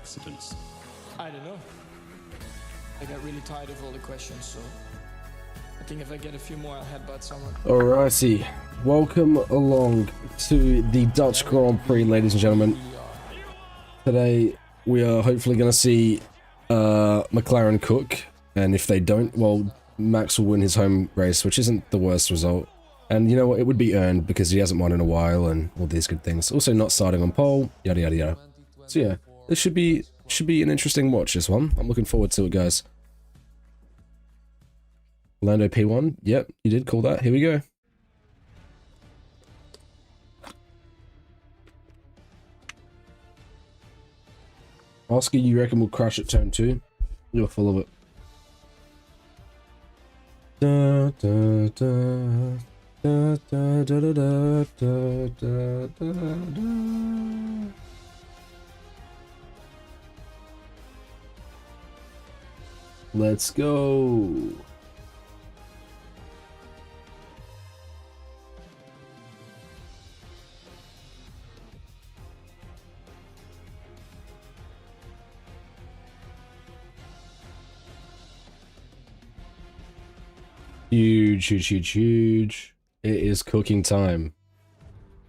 accidents? I don't know. I got really tired of all the questions, so I think if I get a few more, I'll headbutt someone. Alrighty, welcome along to the Dutch Grand Prix, ladies and gentlemen. Today we are hopefully going to see McLaren cook, and if they don't, well, Max will win his home race, which isn't the worst result. And you know what, it would be earned because he hasn't won in a while and all these good things. Also not starting on pole, yada yada yada. So yeah, this should be an interesting watch, this one. I'm looking forward to it, guys. Lando P1, yep, you did call that. Here we go. Oscar, you reckon we'll crash at turn 2? You're full of it. Da, da, da. Da, da, da, da, da, da, da, da. Let's go. Huge, huge, huge, huge. It is cooking time.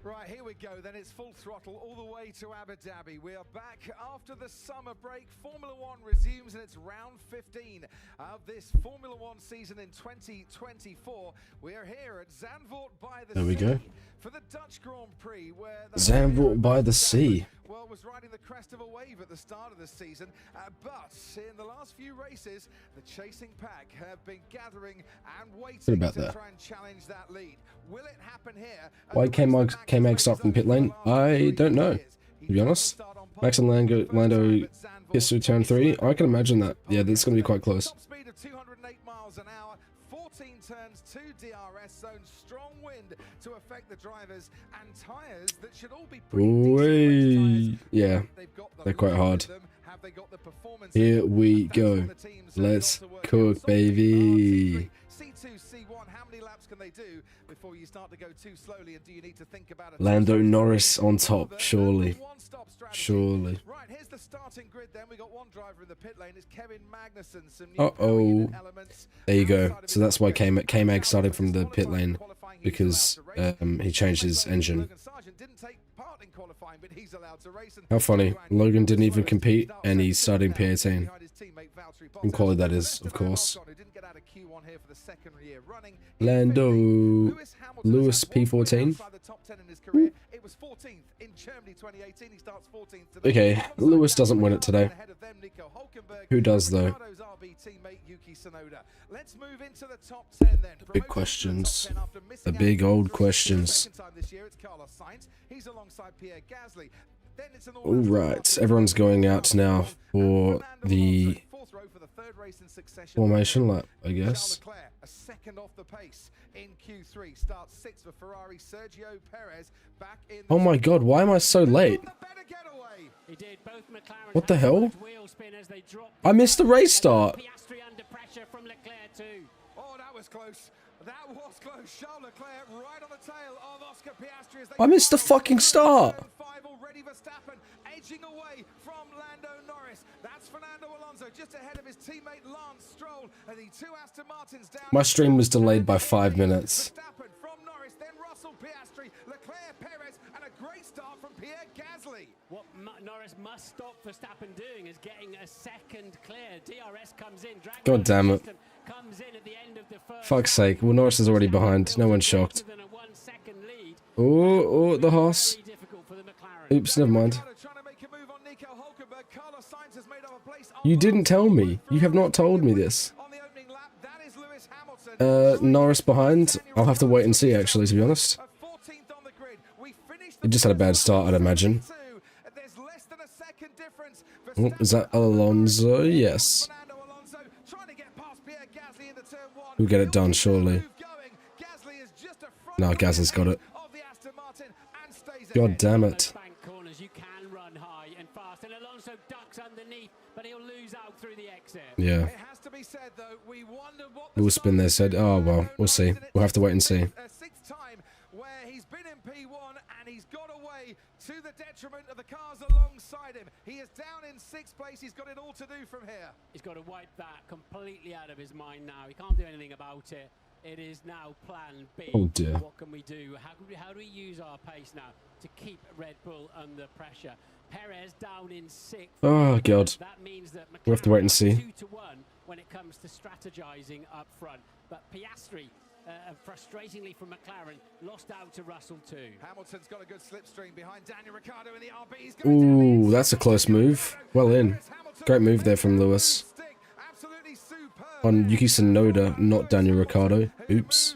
Right, here we go, then it's full throttle all the way to Abu Dhabi. We are back after the summer break. Formula One resumes in its round 15 of this Formula One season in 2024. We are here at Zandvoort by the Sea. There we go. For the Dutch Grand Prix, where the Zandvoort by the Sea. Well, was riding the crest of a wave at the start of the season, but in the last few races, the chasing pack have been gathering and waiting to try and challenge that lead. Will it happen here? Why came Max up from pit lane? I don't know, to be honest. Max and Lando gets through turn 3. I can imagine that. Yeah, that's going to be quite close. Top speed of 208 miles an hour, 14 turns, 2 DRS zones, strong wind to affect the drivers, and tyres that should all be pretty decent. Yeah, they're quite hard. Here we go. Let's cook, baby. C2, C1, how many laps can they do before you start to go too slowly, and do you need to think about it? Lando Norris on top, surely. Surely. Right, here's the starting grid then. We got one driver in the pit lane. It's Kevin Magnussen. Some Uh-oh. There you go. So that's why K-Mag started from the pit lane, because he changed his engine. How funny. Logan didn't even compete, and he's starting P18. In quality, that is, of course. Lando. Lewis P14. Okay, Lewis doesn't win it today. Who does, though? Big questions. The big old questions. Alright, everyone's going out now for the formation lap, I guess. A second off the pace in Q3, starts 6th for Ferrari. Sergio Perez back in. Oh my god, why am I so late? What the hell? I missed the race start. Oh, that was close. That was close. Charles Leclerc right on the tail of Oscar Piastri. I missed the fucking start. Already Verstappen edging away from Lando Norris. That's Fernando Alonso just ahead of his teammate Lance Stroll, and the two Aston Martins down. My stream was delayed by 5 minutes. Verstappen from Norris, then Russell, Piastri, Leclerc, Perez, and a great start from Pierre Gasly. What Norris must stop Verstappen doing is getting a second clear. DRS comes in. God damn it. Comes in at the end of the first. Fuck's sake. Well, Norris is already behind. No one's shocked. Oh, the horse. Oops, never mind. You didn't tell me. You have not told me this. Norris behind. I'll have to wait and see, actually, to be honest. It just had a bad start, I'd imagine. Oh, is that Alonso? Yes. We'll get it done, surely. No, Gasly's got it. God damn it. Yeah. We'll spin this. Oh, well, we'll see. We'll have to wait and see. where he's been in P1 and he's got away to the detriment of the cars alongside him. He is down in 6th place. He's got it all to do from here. He's got to wipe that completely out of his mind now. He can't do anything about it. It is now plan B. Oh dear. What can we do? How do we use our pace now to keep Red Bull under pressure? Perez down in 6th. Oh god. That means that We'll have to wait and see. 2-1 when it comes to strategizing up front. But Piastri, frustratingly from McLaren, lost out to Russell too. Hamilton's got a good slipstream behind Daniel Ricciardo in the RB. He's Ooh, that's a close move. Well in. Great move there from Lewis. On Yuki Tsunoda, not Daniel Ricciardo. Oops.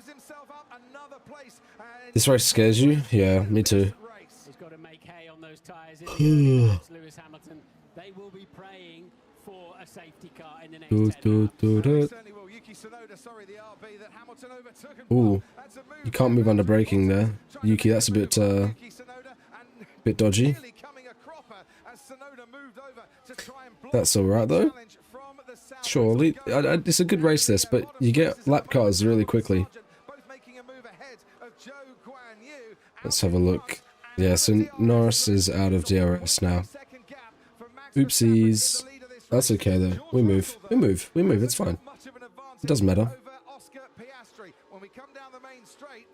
This race scares you? Yeah, me too. He's got to make hay on those tires in the Lewis Hamilton. They will be praying for a safety car in the next 10 laps. Ooh, you can't move under braking there. Yuki, that's a bit dodgy. That's alright though. Surely, it's a good race this, but you get lap cars really quickly. Let's have a look. Yeah, so Norris is out of DRS now. Oopsies. That's okay though. We move. It's fine. It doesn't matter.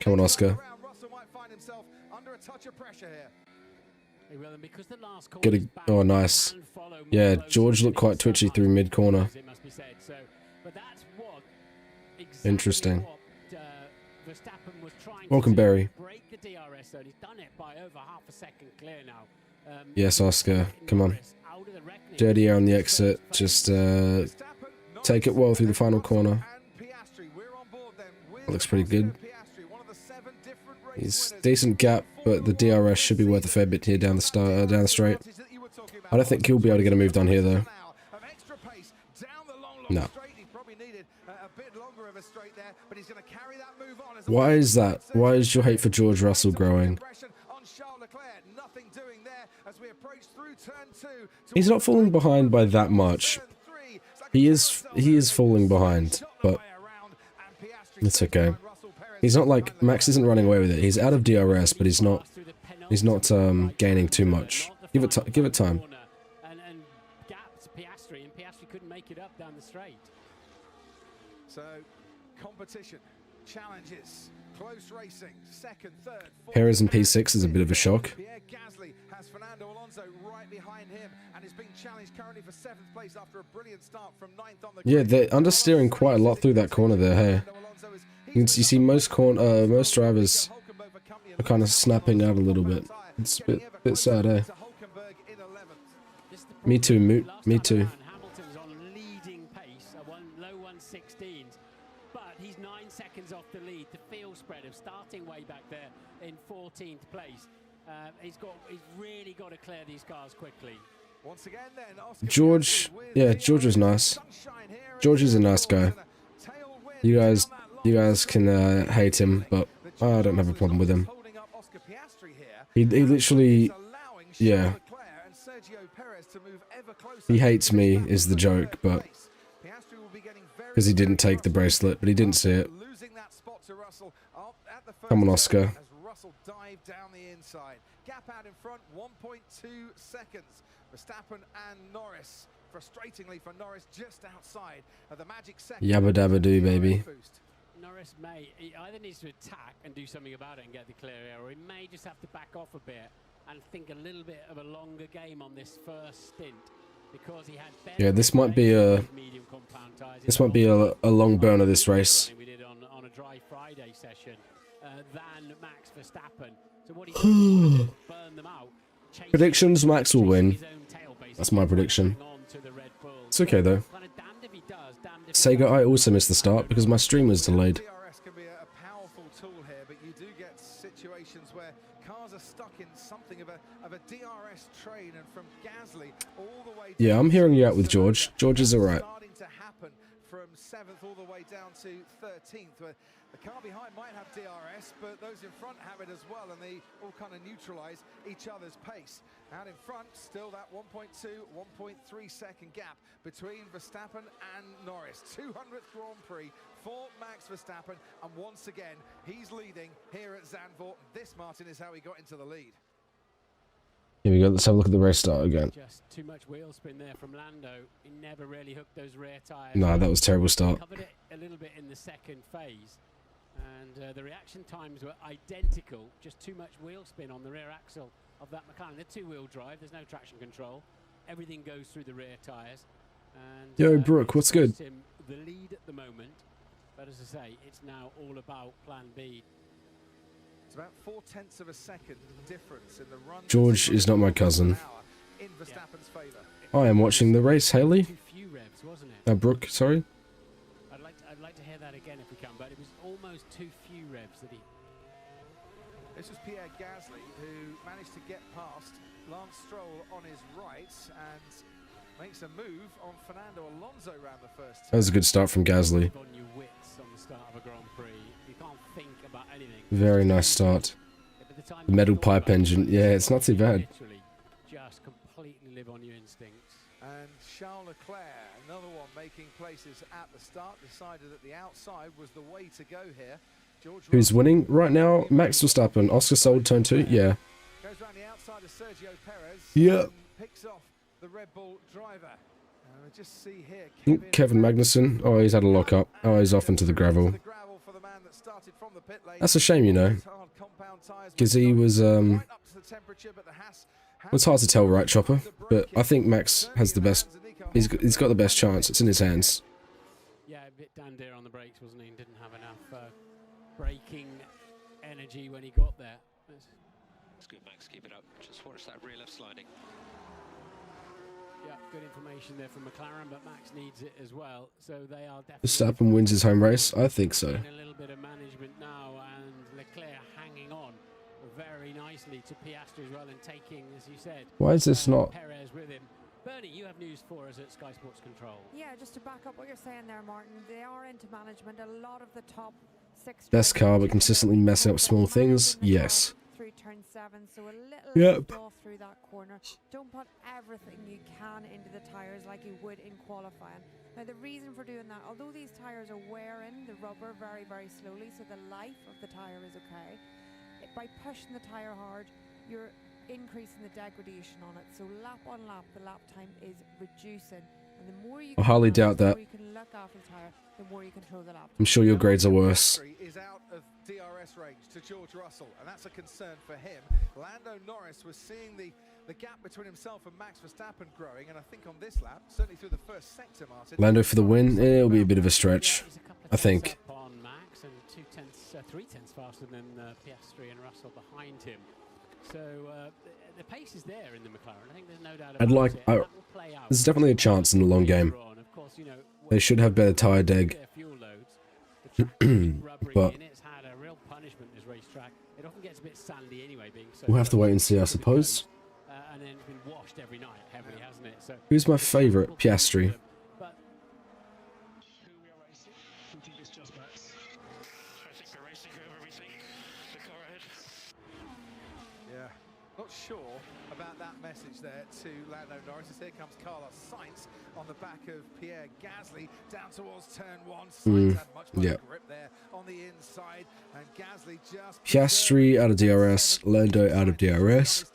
Come on, Oscar. Get a... Oh, nice. Yeah, George looked quite twitchy through mid-corner. Interesting. Welcome, Barry. Yes, Oscar. Come on. Dirty air on the exit. Just take it well through the final corner. That looks pretty good. He's decent gap, but the DRS should be worth a fair bit here down the straight. I don't think he'll be able to get a move done here though. No. Why is that? Why is your hate for George Russell growing? He's not falling behind by that much. He is falling behind, but it's okay. He's not like Max isn't running away with it. He's out of DRS, but he's not gaining too much. Give it time. And gapped Piastri, and Piastri couldn't make it up down the straight. So competition, challenges, close racing, second, third, fourth. Perez in P6 is a bit of a shock. Pierre Gasly has Fernando Alonso right behind him and is being challenged currently for 7th place after a brilliant start from 9th on the... Yeah, they're understeering quite a lot through that corner there. Hey, you see most drivers are kind of snapping out a little bit. It's a bit sad, eh? Me too, Moot. Me too. Hamilton's on leading pace, low 116s, but he's 9 seconds off the lead. The field spread of starting way back there in 14th place. He's really got to clear these cars quickly. Once again, then, George, yeah, George was nice. George is a nice guy. You guys can hate him, but I don't have a problem with him. He literally, yeah. He hates me is the joke, but because he didn't take the bracelet, but he didn't see it. Come on, Oscar. Gap out in front, 1.2 seconds. Verstappen and Norris, frustratingly for Norris, just outside of the magic second. Yabba dabba doo, baby. Norris he either needs to attack and do something about it and get the clear air, or he may just have to back off a bit and think a little bit of a longer game on this first stint, because he had... Yeah, this might be a long burner, this race. We did on a dry Friday session than Max Verstappen. So what he does burn them out. Predictions: Max will win. That's my prediction. It's okay though. Sega, I also missed the start because my stream was delayed. DRS can be a powerful tool here, but you do get situations where cars are stuck in something of a DRS train, and from Gasly all the way. Yeah, I'm hearing you out with George. George is alright. Starting to happen from 7th all the way down to 13th. Where the car behind might have DRS, but those in front have it as well, and they all kind of neutralise each other's pace. Out in front, still that 1.2, 1.3 second gap between Verstappen and Norris. 200th Grand Prix for Max Verstappen, and once again, he's leading here at Zandvoort. This, Martin, is how he got into the lead. Here we go. Let's have a look at the race start again. Just too much wheel spin there from Lando. He never really hooked those rear tyres. Nah, that was a terrible start. Covered it a little bit in the second phase, and the reaction times were identical. Just too much wheel spin on the rear axle of that McLaren. They're two-wheel drive. There's no traction control. Everything goes through the rear tyres. And Yo, Brooke, what's good? Him the lead at the moment, but as I say, it's now all about Plan B. It's about 0.4 of a second difference in the run. George is not my cousin. In Verstappen's favour. I am watching the race, Haley. Too few revs, wasn't it? Brooke, sorry. I'd like to hear that again if we can, but it was almost too few revs that he. This was Pierre Gasly, who managed to get past Lance Stroll on his right and makes a move on Fernando Alonso around the first turn. That was a good start from Gasly. On your wits on the start of a Grand Prix, you can't think about anything. Very nice start. The The metal pipe engine. Yeah, it's not too bad. Literally just completely live on your instincts. And Charles Leclerc, another one making places at the start, decided that the outside was the way to go here. George Who's winning right now? Max Verstappen. Oscar sold turn 2. Yeah. goes around the outside of Sergio Perez. Yeah. And picks off the Red Bull driver. We just see here Kevin Magnussen. Oh, he's had a lock up. Oh, he's off into the gravel. That's a shame, you know. Because he was, it's hard to tell, right, Chopper? But I think Max has the best. He's got the best chance. It's in his hands. Yeah, a bit dandier on the brakes, wasn't he? Didn't have enough braking energy when he got there. It's good, Max. Keep it up. Just watch that rear left sliding. Yeah, good information there from McLaren, but Max needs it as well. So they are definitely. Verstappen wins his home race. I think so. A little bit of management now, and Leclerc hanging on very nicely to Piastri as well, and taking, as you said. Why is this not? Perez with him. Bernie, you have news for us at Sky Sports Control. Yeah, just to back up what you're saying there, Martin. They are into management. A lot of the top 6. Best car, but consistently messing up small things. Yes. Through turn 7, so a little Yep. off through that corner. Don't put everything you can into the tyres like you would in qualifying. Now the reason for doing that, although these tyres are wearing the rubber very, very slowly, so the life of the tyre is okay, by pushing the tyre hard, you're increasing the degradation on it. So lap on lap, the lap time is reducing. And the more you I highly doubt that. the more you can look after the tyre, the more you control the lap I'm sure your grades are worse. Is out of DRS range to George Russell, and that's a concern for him. Lando Norris was seeing the gap between himself and Max Verstappen growing, and I think on this lap, certainly through the first sector, Martin. Lando for the win. It'll be a bit of a stretch, I think. Up on Max and 3 tenths faster than Piastri and Russell behind him. So the pace is there in the McLaren. I think there's no doubt about it. That will play out. There's definitely a chance in the long game. Of course, you know, They should have better tyre deg. their fuel loads. The track is rubbery But- and it's had a real punishment, this racetrack. It often gets a bit sandy anyway, being so. We'll have to close wait and see, I suppose. and then it's been washed every night heavily, hasn't it? So Who's my favourite? Piastri. But Who we are racing? We think it's just Max. I think we're racing whoever we think. The car ahead. Yeah, not sure about that message there to Lando Norris. As here comes Carlos Sainz on the back of Pierre Gasly down towards turn 1. Sainz had much better grip there on the inside, and Gasly just Piastri out of DRS. Lando out of DRS.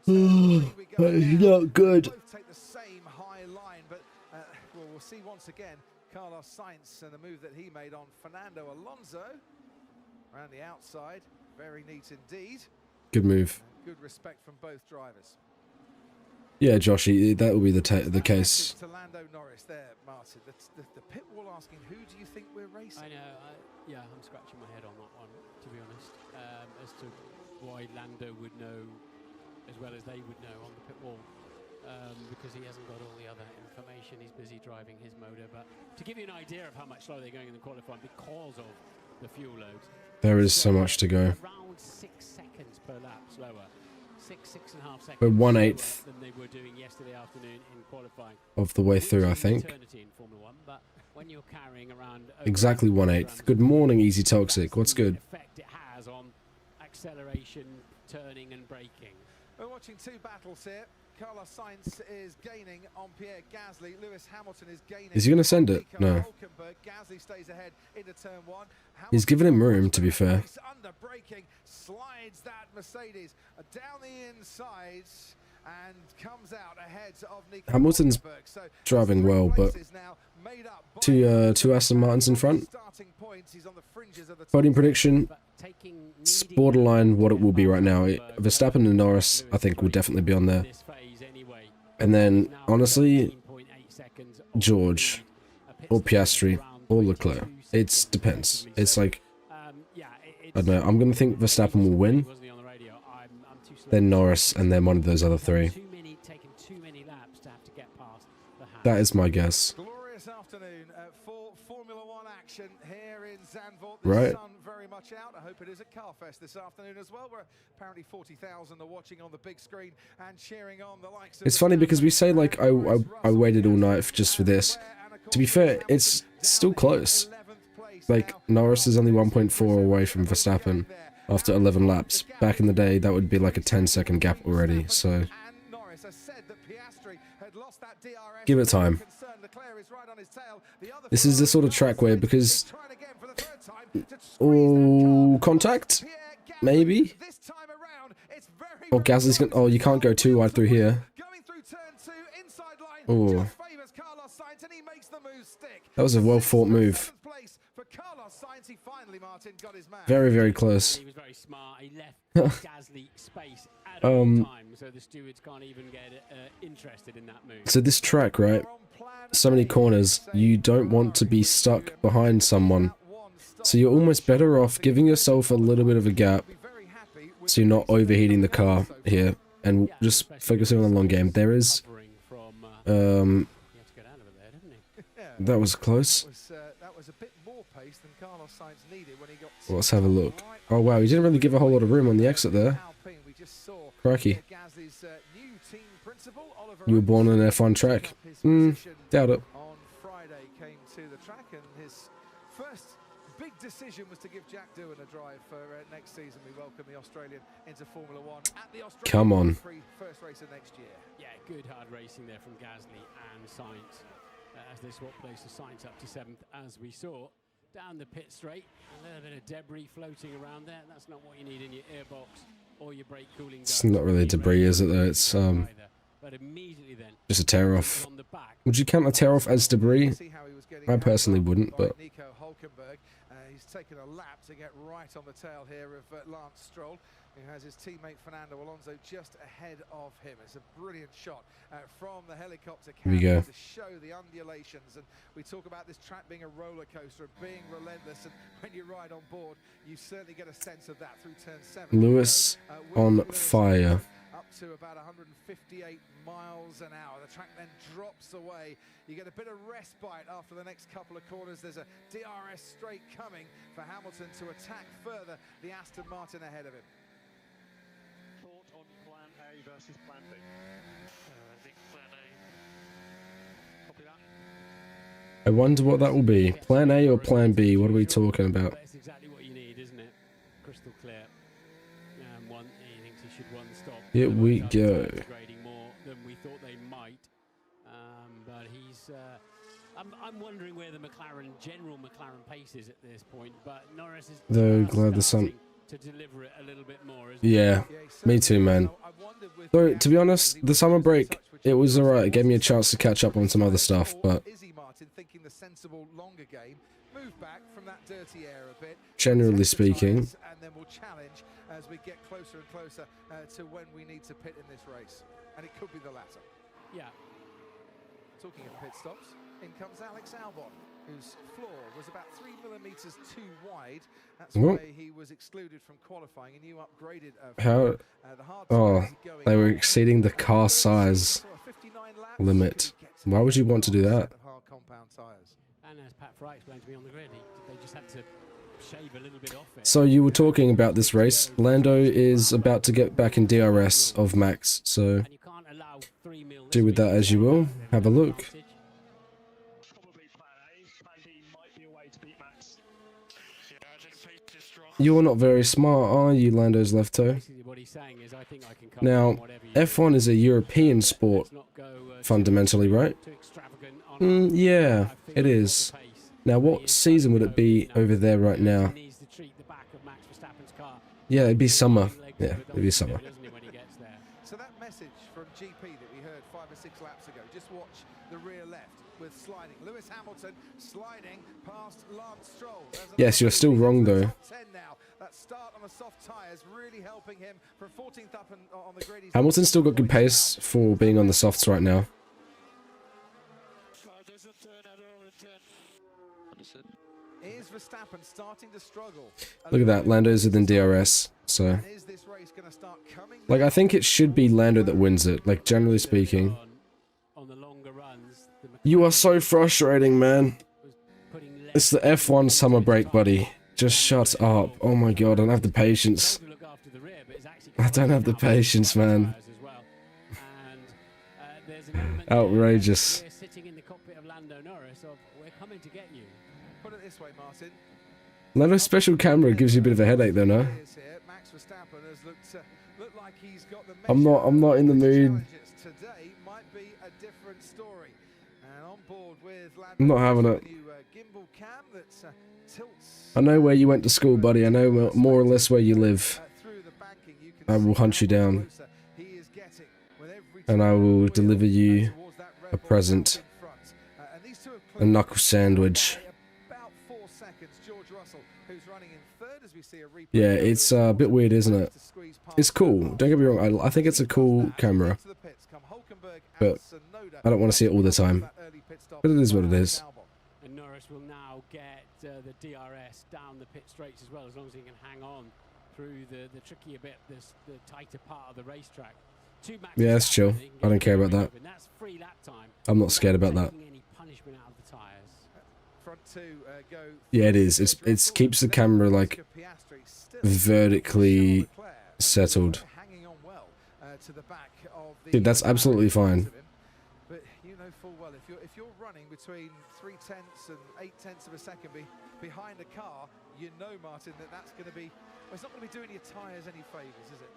That is not good. Both take the same high line, but we'll see once again Carlos Sainz and the move that he made on Fernando Alonso around the outside. Very neat indeed. Good move. Good respect from both drivers. Yeah, Joshy, that will be the case. To Lando Norris there, Martin. The pit wall asking, who do you think we're racing? I know, yeah, I'm scratching my head on that one, to be honest, as to why Lando would know as well as they would know on the pit wall, because he hasn't got all the other information. He's busy driving his motor, but to give you an idea of how much slower they're going in the qualifying because of the fuel loads. There is so much to go. Around 6 seconds per lap slower 6.5 seconds. We're 1/8 than they were doing yesterday afternoon in qualifying. of the way through, I think. Eternity in Formula One, but when you're carrying around Exactly 1/8. Good morning, Easy Toxic. What's good? Effect it has on acceleration, turning, and braking. We're watching two battles here. Carlos Sainz is gaining on Pierre Gasly. Lewis Hamilton is gaining. Is he going to send it? Nico No. Hülkenberg. Gasly stays ahead into turn one. He's given him room, to be fair. Under braking, slides that Mercedes down the inside and comes out ahead of Nico Hamilton's Hülkenberg. So driving well, but places now made up by two Aston Martins in front. starting points. He's on the fringes of the Podium prediction, But taking it's borderline what it will be right now. Verstappen and Norris, I think, will definitely be on there. this phase anyway. And then, Now honestly, 13.8 seconds off George the lead. A pit or stop Piastri around or 22 Leclerc. It seconds depends. effectively. It's So, like, yeah, I don't know. I'm going to think Verstappen will win, wasn't he on the radio? I'm too slow. then Norris, and then one of those other three. Taking too many laps to have to get past the Haas. That is my guess. Glorious afternoon for Formula One action here in Zandvoort. The Right. sun very much out. I hope it is a car fest this afternoon as well, where apparently 40,000 are watching on the big screen and cheering on the likes of It's funny because we say, like, I waited all night just for this. To be fair, it's still close. Like, Norris is only 1.4 away from Verstappen after 11 laps. Back in the day, that would be like a 10-second gap already, so give it time. This is the sort of track where, because... Oh, contact? Maybe? Oh, Gasly's gonna... Oh, you can't go too wide through here. Oh. That was a well-fought move. Very, very close. He was very smart. He left Gasly space at all time, so the stewards can't even get interested in that move. So this track, right? So many corners. You don't want to be stuck behind someone. So you're almost better off giving yourself a little bit of a gap so you're not overheating the car here and just focusing on the long game. There is... That was close. Let's have a look. Oh wow, he didn't really give a whole lot of room on the exit there. Crikey. You were born on an F1 track. Doubt it. On Friday came to the track, and his first big decision was to give Jack Doohan a drive for next season. We welcome the Australian into Formula One at the Australian Come on. Prix first race of next year. Yeah, good hard racing there from Gasly and Sainz as they swap places. Sainz up to 7th, as we saw. Down the pit straight, a little bit of debris floating around there. That's not what you need in your airbox or your brake cooling. It's not really debris, is it though? It's but immediately then, just a tear off. on the back, Would you count a tear off as debris? I personally wouldn't, but Nico Hülkenberg, he's taken a lap to get right on the tail here of Lance Stroll, who has his teammate Fernando Alonso just ahead of him. It's a brilliant shot from the helicopter Here we go. camera to show the undulations. And we talk about this track being a roller coaster, being relentless, and when you ride on board, you certainly get a sense of that through turn 7. Lewis on fire. Up to about 158 miles an hour. The track then drops away. You get a bit of respite after the next couple of corners. There's a DRS straight coming for Hamilton to attack further the Aston Martin ahead of him. Thought on plan A versus plan B. I think plan A. Copy that. I wonder what that will be. Plan A or Plan B? What are we talking about? That's exactly what you need, isn't it? Crystal clear. He thinks he should one stop. Here we go. Grading more than we thought they might, but he's. I'm wondering where the general McLaren pace is at this point. But Norris is. Though glad the sun. To deliver it a little bit more. Yeah, me too, man. Though to be honest, the summer break, it was alright. It gave me a chance to catch up on some other stuff, but Thinking the sensible longer game, move back from that dirty air a bit. generally speaking, And then we'll challenge as we get closer and closer to when we need to pit in this race. And it could be the latter. Yeah. Talking of pit stops, in comes Alex Albon, whose floor was about 3 millimeters too wide. That's why he was excluded from qualifying, and you upgraded how? the hard Oh, tires going they were on. exceeding the car size For 59 laps, limit. he gets Why would you want to do that? of hard compound tires. And as Pat Fry explained to me on the grid, they just had to shave a little bit off it. So you were talking about this race. Lando is about to get back in DRS of Max, so And you can't allow 3 mil do with that as you will. Have a look. Probably plan A. Plan B might be a way to beat Max. Yeah, I think the pace is strong. You're not very smart, are you, Lando's left toe? Basically what he's saying is, I think I can cover Now, whatever you do. F1 is a European sport, Let's not go, fundamentally, right? too extravagant on Yeah, it is. Now, what season would it be over there right now? Needs to treat the back of Max Verstappen's car. Yeah, it'd be summer. Yeah, it'd be summer. Doesn't he, when he gets there? So that message from GP that we heard 5 or 6 laps ago, just watch the rear left with sliding. Lewis Hamilton sliding past Lance Stroll. Yes, you're still wrong, though. Top 10 now. That start on the soft tyres really helping him from 14th up and on the grid. Hamilton's still got good pace for being on the softs right now. There's a turn out over a turn. Understood. Is Verstappen starting to struggle? Look at that, Lando's within DRS, so... Is this race going to start coming? Like, I think it should be Lando that wins it, like, generally speaking. On the longer runs, the You are so frustrating, man. was putting less It's the F1 summer break, buddy. Just shut up. Oh my god, I don't have the patience. to look after the rear, but it's actually I don't have the patience, man. as well. And there's an element Outrageous. there, we're sitting in the cockpit of Lando Norris of, we're coming to get you. Put it this way, Martin. Lando's special camera gives you a bit of a headache, though, no? Max Verstappen has looked like he's got the I'm not in the mood. challenges today. Might be a different story. And on board with Lando I'm not having Norris, it. new, gimbal cam that tilts I know where you went to school, buddy. I know more or less where you live. through the banking. You can I will see hunt you how much down. closer he is getting with every And I turn will wheel, deliver you towards that Red a Bull present. in front. And these two have A closed knuckle sandwich. by about 4 seconds. George Russell, who's running in third as we see a replay. Yeah, it's a bit weird, isn't it? It's cool. Don't get me wrong. I think it's a cool camera. But I don't want to see it all the time. But it is what it is. And Norris will now get the DRS down the pit straights as well, as long as he can hang on through the trickier bit, the tighter part of the racetrack. Yeah, that's chill. I don't care about that. And that's free lap time. I'm not scared about that. Taking any punishment out of the tyres. Front two, go Yeah, it is. It keeps the camera, like, vertically settled. hanging on well to the back of the Dude, that's absolutely fine. But you know full well if you're running between 0.3 and 0.8 of a second behind a car, you know, Martin, that's going to be, well, it's not going to be doing your tyres any favours, is it?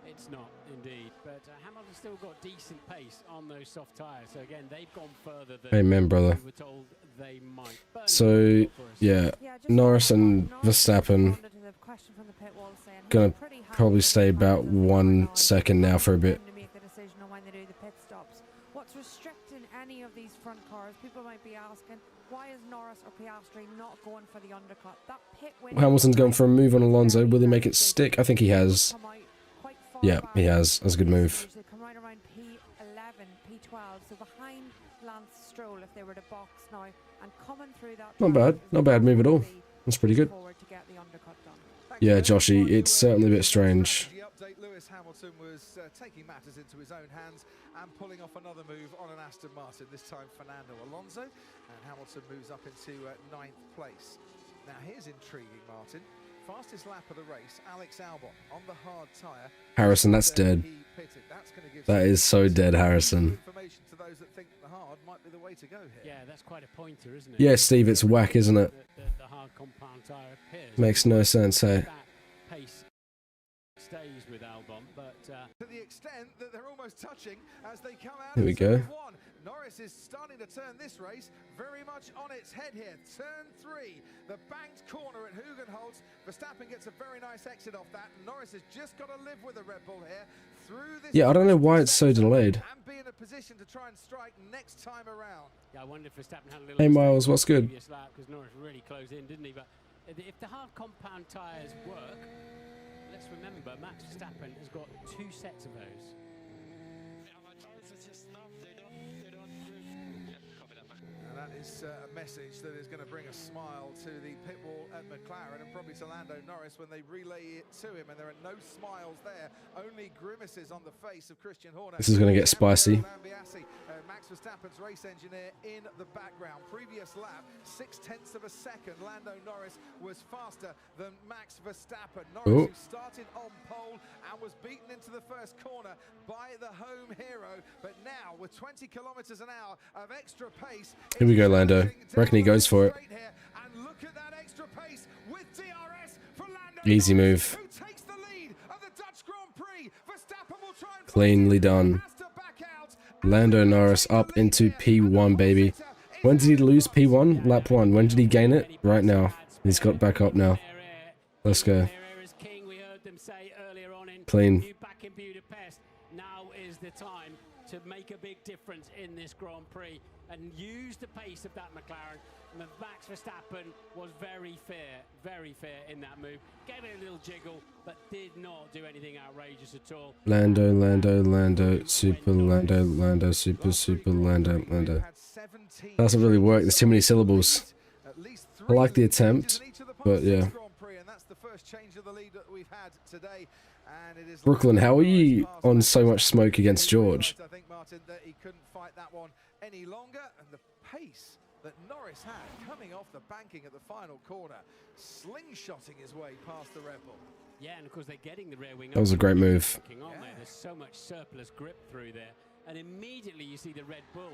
It's not, indeed. But Hamilton's still got decent pace on those soft tyres. So again, they've gone further than Amen, brother. we were told they might. But So, yeah, just Norris on and that, Norris Verstappen responded to the question from the pit wall saying he's gonna pretty happy probably with stay the about times of 1 1 second now for a bit. to make the decision on when they do the pit stops. What's restricting any of these front cars? People might be asking, why is Norris or Piastri not going for the undercut? That pit window Hamilton's going for a move on Alonso. Will he make it very stick? I think he has. come out quite far Yeah, back he has. That's a good move. They come right around P11, P12, so behind Lance Stroll if they were to box now, and coming through that. Not track bad. is Not bad move at all. really That's pretty good. forward to get the undercut done. Yeah, Joshy, it's certainly a bit strange. Update: Lewis Hamilton was taking matters into his own hands and pulling off another move on an Aston Martin, this time Fernando Alonso, and Hamilton moves up into 9th place. Now here's intriguing, Martin. Fastest lap of the race, Alex Albon on the hard tyre. Harrison, that's dead. He pitted. That's gonna give That some is so dead, Harrison. information to those that think the hard might be the way to go here. Yeah, that's quite a pointer, isn't it? Yeah, Steve, it's whack, isn't it? The hard compound tyre appears. Makes no sense, hey? That pace stays with Albon, but To the extent that they're almost touching as they come out. Here we of go. turn 1. Norris is starting to turn this race very much on its head here. Turn 3, the banked corner at Hugenholtz. Verstappen gets a very nice exit off that. Norris has just got to live with the Red Bull here through this. Yeah, I don't know why it's so delayed. And be in a position to try and strike next time around. yeah, I wonder if Verstappen had a little. Hey, mistake Miles, on what's the good? previous lap, because Norris really closed in, didn't he? But if the hard compound tyres work, let's remember Max Verstappen has got 2 sets of those. And that is a message that is going to bring a smile to the pit wall at McLaren and probably to Lando Norris when they relay it to him. And there are no smiles there, only grimaces on the face of Christian Horner. This is going to get spicy. Max Verstappen Verstappen's race engineer in the background. Previous lap, 0.6 of a second. Lando Norris was faster than Max Verstappen. Norris, who started on pole and was beaten into the first corner by the home hero, but now with 20 kilometers an hour of extra pace. Here we go, Lando. Reckon he goes for it. And look at that extra pace with DRS for Lando Easy Norris, move. who takes the lead of the Dutch Grand Prix. Verstappen will try and Cleanly done. Lando Norris up into P1, baby. When did he lose P1? Lap 1. When did he gain it? Right now. He's got back up now. Let's go. Clean. Back in Budapest. Now is the time to make a big difference in this Grand Prix and use the pace of that McLaren. Max Verstappen was very fair in that move. Gave it a little jiggle, but did not do anything outrageous at all. Lando, Lando, Lando, super Lando, Lando, super, super Lando, Lando. Doesn't really work. There's too many syllables. I like the attempt, but yeah. Brooklyn, how are you on so much smoke against George? I think, Martin, that he couldn't fight that one any longer, and the pace that Norris had coming off the banking at the final corner, slingshotting his way past the Red Bull. Yeah, and of course they're getting the rear wing. That was a great move. There's so much surplus grip through there, and immediately you see the Red Bull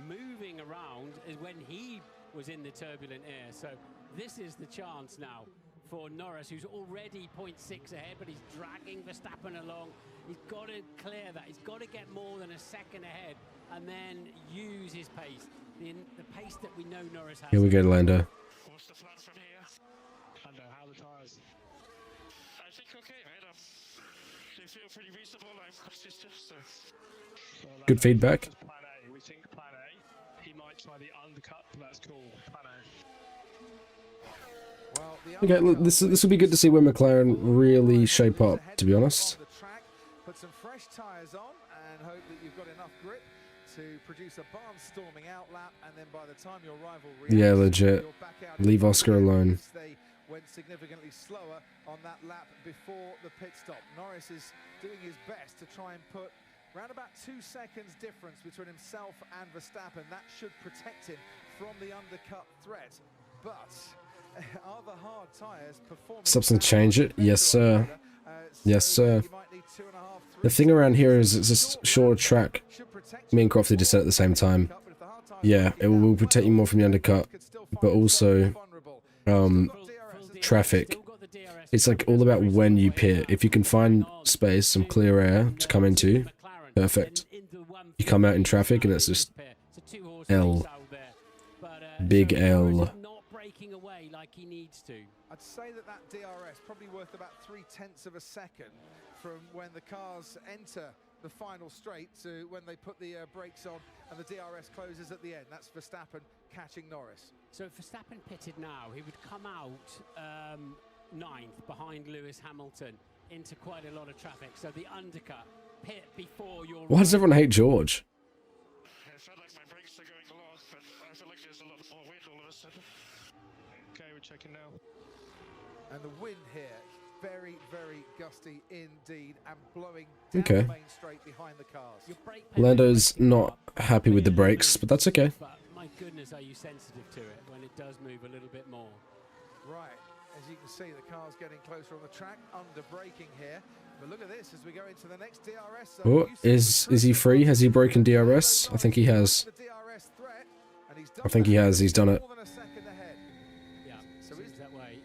moving around as when he was in the turbulent air. So this is the chance now for Norris, who's already 0.6 ahead, but he's dragging Verstappen along. He's got to clear that. He's got to get more than a second ahead and then use his pace, the pace that we know Norris has. Here we go, Lando. What's the plan from here? Lando, how are the tyres? I think okay, mate. They feel pretty reasonable. I'm consistent, so. Good feedback. Plan A. We think plan A. He might try the undercut, but that's cool. Plan A. Okay, look, this will be good to see where McLaren really shape up, to be honest. Put some fresh tyres on and hope that you've got enough grip to produce a barnstorming out lap, and then by the time your rival reacts, Yeah, legit. Leave Oscar alone. They went significantly slower on that lap before the pit stop. Norris is doing his best to try and put around about 2 seconds difference between himself and Verstappen. That should protect him from the undercut threat, but are the hard tyres performing? Substance change it? Yes, sir. Yes, sir. The thing around here is it's a shorter track. Me and Crofty just said at the same time. Yeah, it will protect you more from the undercut, but also traffic. It's like all about when you pit. If you can find space, some clear air to come into, perfect. You come out in traffic and it's just L. Big L. Away like he needs to. I'd say that DRS probably worth about 0.3 of a second from when the cars enter the final straight to when they put the brakes on and the DRS closes at the end. That's Verstappen catching Norris. So if Verstappen pitted now, he would come out 9th behind Lewis Hamilton into quite a lot of traffic. So the undercut, pit before your... Why does everyone hate George? I felt like my brakes are going along, but I feel like there's a lot more weight all of a sudden. Okay, we're checking now. And the wind here, very, very gusty indeed, and blowing down the main straight behind the cars. Lando's not happy with the brakes, but that's okay. But my goodness, are you sensitive to it when it does move a little bit more? Right, as you can see, the car's getting closer on the track, under braking here. But look at this as we go into the next DRS. Oh, is he free? Has he broken DRS? I think he has. I think he has. He's done it.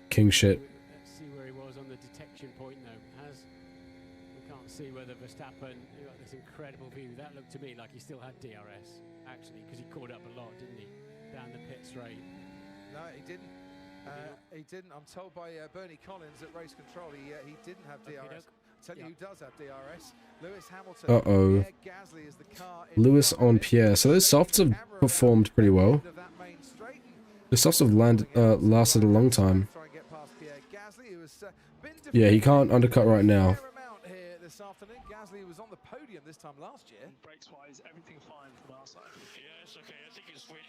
King shit. Let's see where he was on the detection point though. We can't see whether Verstappen, he got this incredible view. That looked to me like he still had DRS, actually, because he caught up a lot, didn't he? Down the pit straight. No, he didn't. He didn't. I'm told by Bernie Collins at Race Control he didn't have DRS. I'll tell you who does have DRS. Lewis Hamilton. Uh-oh. Lewis on Pierre. So those softs have performed pretty well. The softs have lasted a long time. Yeah, he can't undercut right now. Gasly was on the podium this time last year. Brakes-wise, everything fine from our side. Yeah, it's okay. I think it's weak.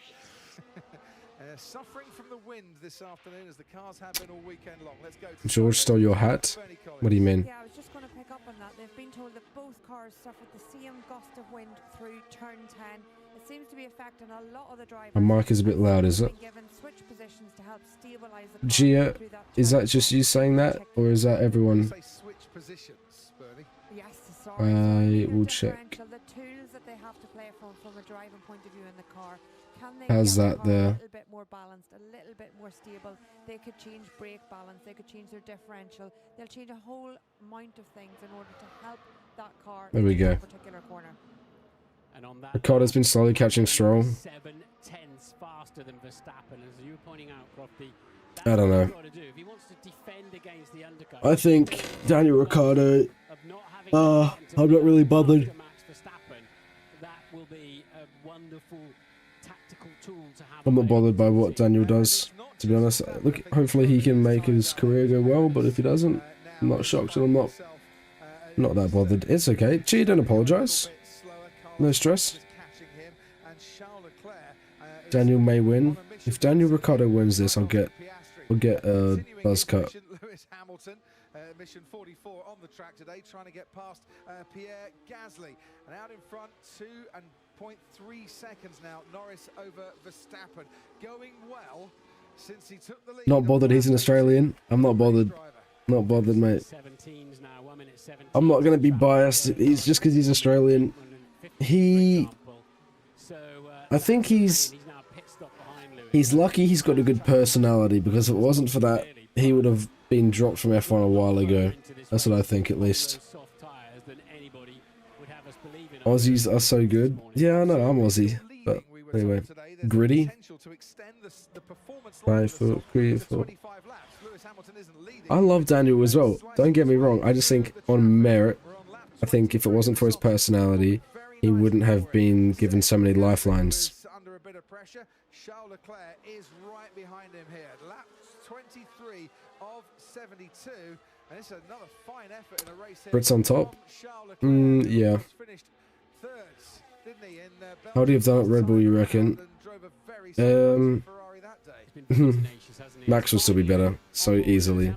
Suffering from the wind this afternoon as the cars have been all weekend long. Let's go. George stole your hat. What do you mean? Yeah, I was just going to pick up on that. They've been told that both cars suffered the same gust of wind through turn 10 It seems to be affecting a lot of the drivers. My mic is a bit loud, is it? Been given switch positions to help stabilize the car Gia, through that is that turn just point you saying that, or is that everyone? Say switch positions, Bernie. Yes, I will check. The tools that they have to play from a driving point of view in the car. Can they How's get the that car there? a little bit more balanced, a little bit more stable? They could change brake balance, they could change their differential. They'll change a whole amount of things in order to help that car There we in go. that particular corner. And on that, Ricardo's been slowly catching Stroll. 7/10 faster than Verstappen, as you were pointing out, Crofty. I don't know. If he wants to defend against the undercut, I think Daniel Ricciardo. of not having to I'm not really bothered. after Max Verstappen, that will be a wonderful tactical tool to have. I'm not available bothered by to what the team. Daniel does, to be honest. Look, hopefully he can make his career go well, but if he doesn't, I'm not shocked and I'm not that bothered. It's okay. Gee, don't apologise. No stress. Daniel may win. If Daniel Ricciardo wins this, I'll get a buzz cut. Lewis Hamilton, mission 44 on the track today, trying to get past Pierre Gasly. And out in front, 2.3 seconds now, Norris over Verstappen. Going well since he took the lead. Not bothered, he's an Australian. I'm not bothered. Not bothered, mate. 17s now, 1 minute 17. I'm not going to be biased. He's just because he's Australian. I think he's lucky he's got a good personality, because if it wasn't for that, he would have been dropped from F1 a while ago. That's what I think, at least. Aussies are so good. Yeah, I know, I'm Aussie. But anyway, gritty. 5 foot, 3 foot. I love Daniel as well. Don't get me wrong. I just think on merit, I think if it wasn't for his personality, he wouldn't have been given so many lifelines. Under a bit of pressure, Charles Leclerc is right behind him here. Lap 23 of 72, and it's another fine effort in a race here. Brits on top? Yeah. How would he have done at Red Bull, you reckon? Max will still be better, so easily.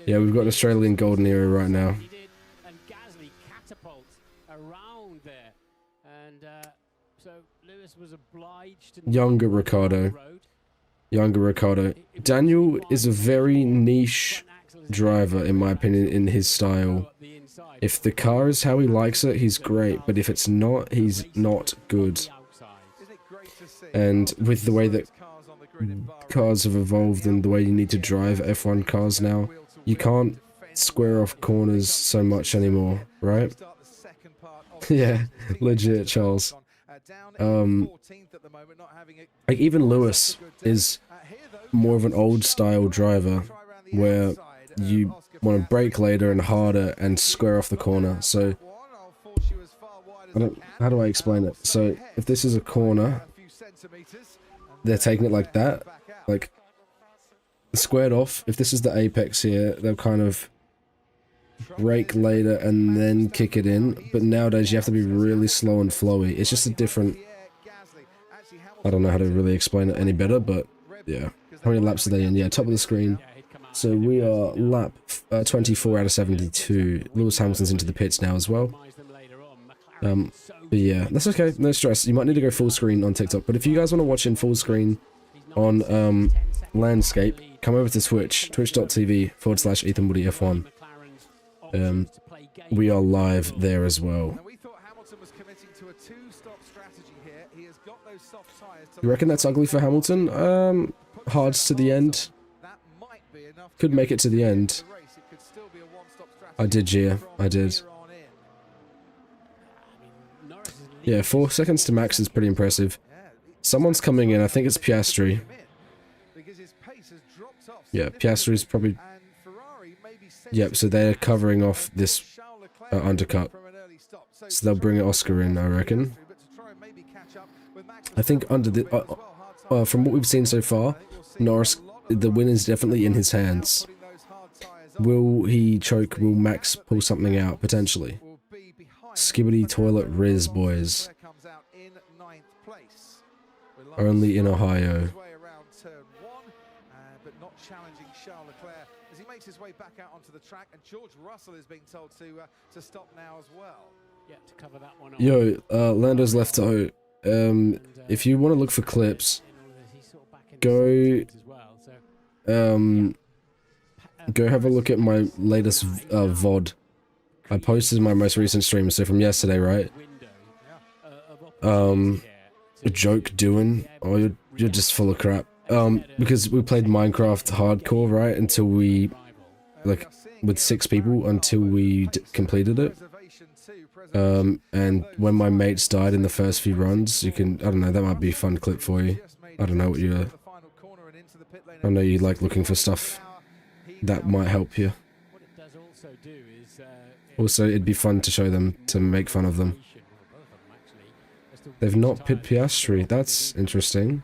Yeah, we've got an Australian golden era right now. And Gasly catapults around there, and so Lewis was obliged to Younger Ricciardo. Younger Ricciardo. Daniel is a very niche driver, in my opinion, in his style. If the car is how he likes it, he's great, but if it's not, he's not good. And with the way that cars have evolved and the way you need to drive F1 cars now, you can't square off corners so much anymore, right? Yeah, legit, Charles. Like, even Lewis is more of an old style driver where you want to brake later and harder and square off the corner. So how do I explain it? So if this is a corner, they're taking it like that, like squared off. If this is the apex here, they'll kind of brake later and then kick it in. But nowadays you have to be really slow and flowy. It's just a different, I don't know how to really explain it any better, but yeah. How many laps are they in? Yeah, top of the screen. So we are lap 24 out of 72. Lewis Hamilton's into the pits now as well. But yeah, that's okay. No stress. You might need to go full screen on TikTok. But if you guys want to watch in full screen on landscape, come over to Twitch. Twitch.tv/EthanWoodyF1. We are live there as well. You reckon that's ugly for Hamilton? Hards to the end. Could make it to the end. I did, Gia. I did. Yeah, 4 seconds to Max is pretty impressive. Someone's coming in. I think it's Piastri. Yeah, Piastri's probably... Yep, so they're covering off this undercut. So they'll bring Oscar in, I reckon. I think under the... from what we've seen so far, Norris, the win is definitely in his hands. Will he choke? Will Max pull something out, potentially? Skibbity toilet Riz, boys. Only in Ohio. as he makes his way back out onto the track, and George Russell is being told to stop now as well. Yeah, to cover that one off. Yo, Lando's left out. If you want to look for clips, go go have a look at my latest VOD. I posted my most recent stream, so from yesterday, right? A joke doing. Oh, you're just full of crap. Because we played Minecraft hardcore, right? Until we, like, with 6 people, until we completed it. And when my mates died in the first few runs, you can, I don't know, that might be a fun clip for you. I don't know what you're, I know you like looking for stuff that might help you. Also, it'd be fun to show them, to make fun of them. They've not pit Piastri, that's interesting.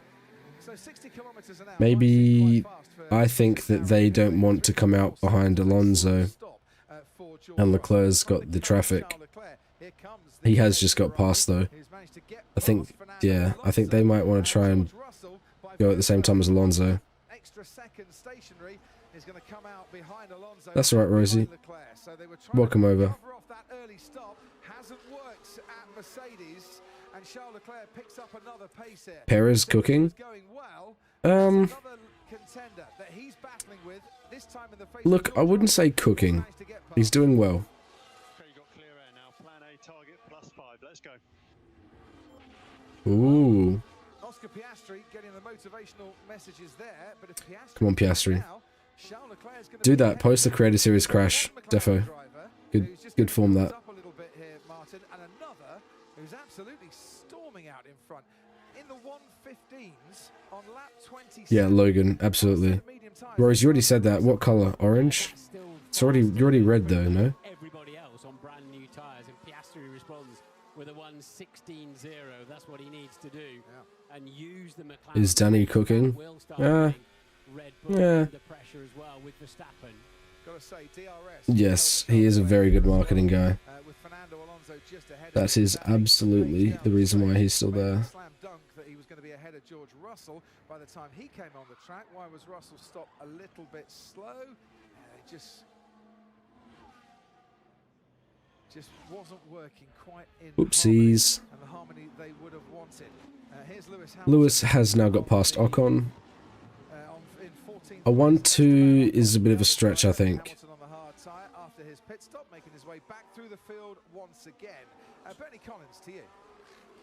Maybe I think that they don't want to come out behind Alonso, and Leclerc's got the traffic. He has just got past though. I think, yeah, I think they might want to try and go at the same time as Alonso. That's alright, Rosie. Welcome over. Perez cooking? Look, I wouldn't say cooking. He's doing well. Ooh. Come on, Piastri. Do that. Post the Creator Series crash. Defo. Good form that. Yeah, Logan, absolutely. Rose, you already said that. What color? Orange? It's already, you're already red though, no? Everybody else on brand new tires, and Piastri responds with a 1:16.0. That's what he needs to do. And use the McLaren. Is Danny cooking? Yeah. Yes, he is a very good marketing guy. That is absolutely the reason why he's still there. He was going to be ahead of George Russell by the time he came on the track. Why was Russell stopped a little bit slow? Just wasn't working quite in oopsies. And the harmony they would have wanted. Here's Lewis has now got past Ocon. A 1-2 is a bit of a stretch, I think. After his pit stop, making his way back through the field once again. Bernie Collins, to you.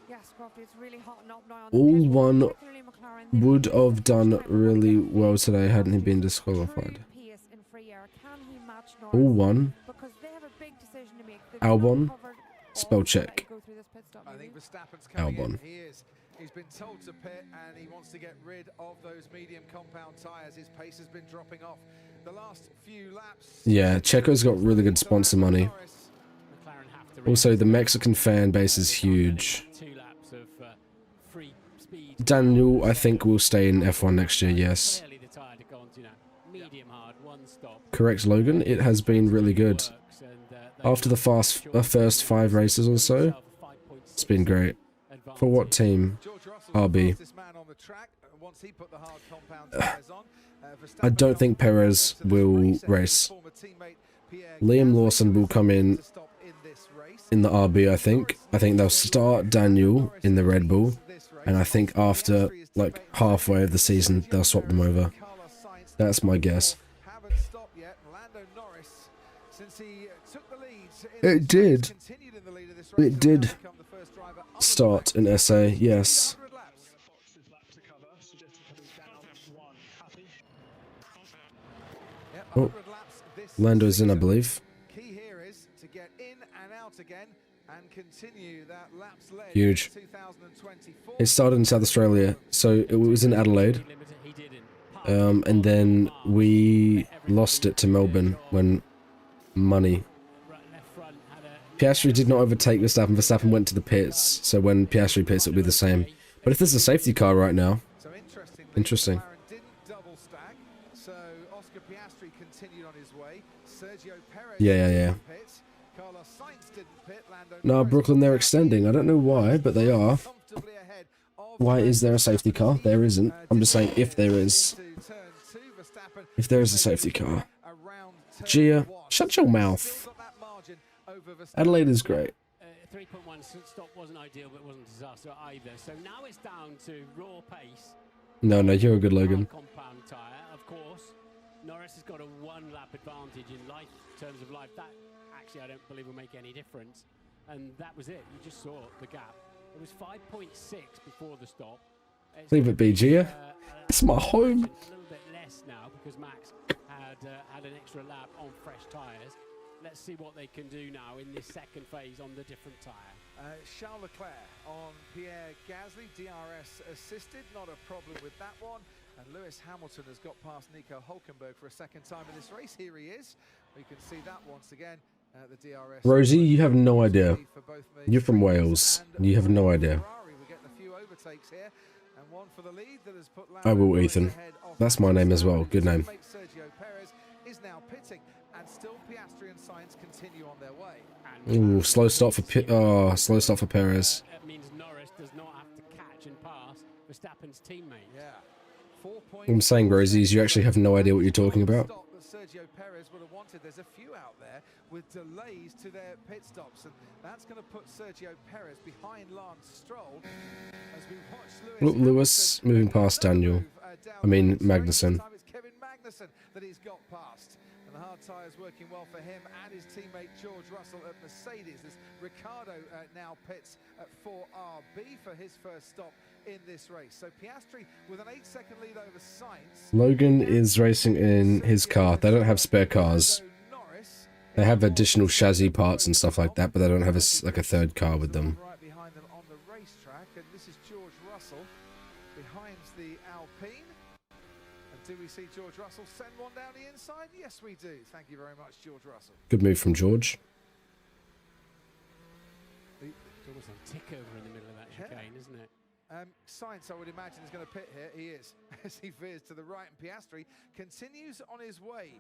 Yes, Crofty, it's really hot and up now on All the pit. one Particularly McLaren. would have done really well today hadn't he been disqualified. In free air. Can he match Norris? All one. Because they have a big decision to make. They've Albon. not covered Spell all check. go through this pit stop, I maybe. think Verstappen's coming Albon. in. He's been told to pit, and he wants to get rid of those medium compound tyres. His pace has been dropping off. The last few laps. Yeah, Checo's got really good sponsor money. Also, the Mexican fan base is huge. Daniel, I think, will stay in F1 next year, yes. Correct, Logan. It has been really good. After the first 5 races or so, it's been great. For what team? RB. I don't think Perez will race. Liam Lawson will come in the RB, I think. I think they'll start Daniel in the Red Bull. And I think after, like, halfway of the season, they'll swap them over. That's my guess. It did. It did start in SA, yes. Oh, Lando's in, I believe. Huge. It started in South Australia, so it was in Adelaide. And then we lost it to Melbourne when money. Piastri did not overtake Verstappen. Verstappen went to the pits, so when Piastri pits, it'll be the same. But if there's a safety car right now, interesting. Yeah. No, Brooklyn, they're extending. I don't know why, but they are. Why is there a safety car? There isn't. I'm just saying if there is. If there is a safety car. Gia, shut your mouth. Adelaide is great. 3.1 stop wasn't ideal, but it wasn't a disaster either. So now it's down to raw pace. No, you're a good Logan. Compound tyre, of course. Norris has got a 1 lap advantage in terms of life. That actually I don't believe will make any difference. And that was it. You just saw the gap. It was 5.6 before the stop. Leave it be, Gia. It's my home. A little bit less now because Max had an extra lap on fresh tyres. Let's see what they can do now in this second phase on the different tyre. Charles Leclerc on Pierre Gasly, DRS assisted, not a problem with that one. And Lewis Hamilton has got past Nico Hulkenberg for a second time in this race. Here he is. We can see that once again. The DRS. Rosie, you have no idea. You're from Wales. You have no idea. I will, Ethan. That's my name as well. Good name. Ooh, slow start for Perez. That means Norris does not have to catch and pass Verstappen's teammate. Yeah. What I'm saying, Rosie, is you actually have no idea what you're talking about. Sergio Perez would have wanted. There's a few out there with delays to their pit stops, and that's going to put Sergio Perez behind Lance Stroll as we watch Look, Lewis moving past Daniel. I mean Magnussen. It's Kevin Magnussen that he's got past. And the hard tyres working well for him and his teammate George Russell at Mercedes. As Ricciardo now pits at 4RB for his first stop in this race. So Piastri with an 8-second lead over Sainz. Logan is racing in his car. They don't have spare cars. They have additional chassis parts and stuff like that, but they don't have a third car with them. Right behind them on the racetrack, and this is George Russell behind the Alpine. And do we see George Russell send one down the inside? Yes, we do. Thank you very much, George Russell. Good move from George. It's almost a tick over in the middle of that chicane, isn't it? Sainz, I would imagine, is going to pit here. He is, as he veers to the right, and Piastri continues on his way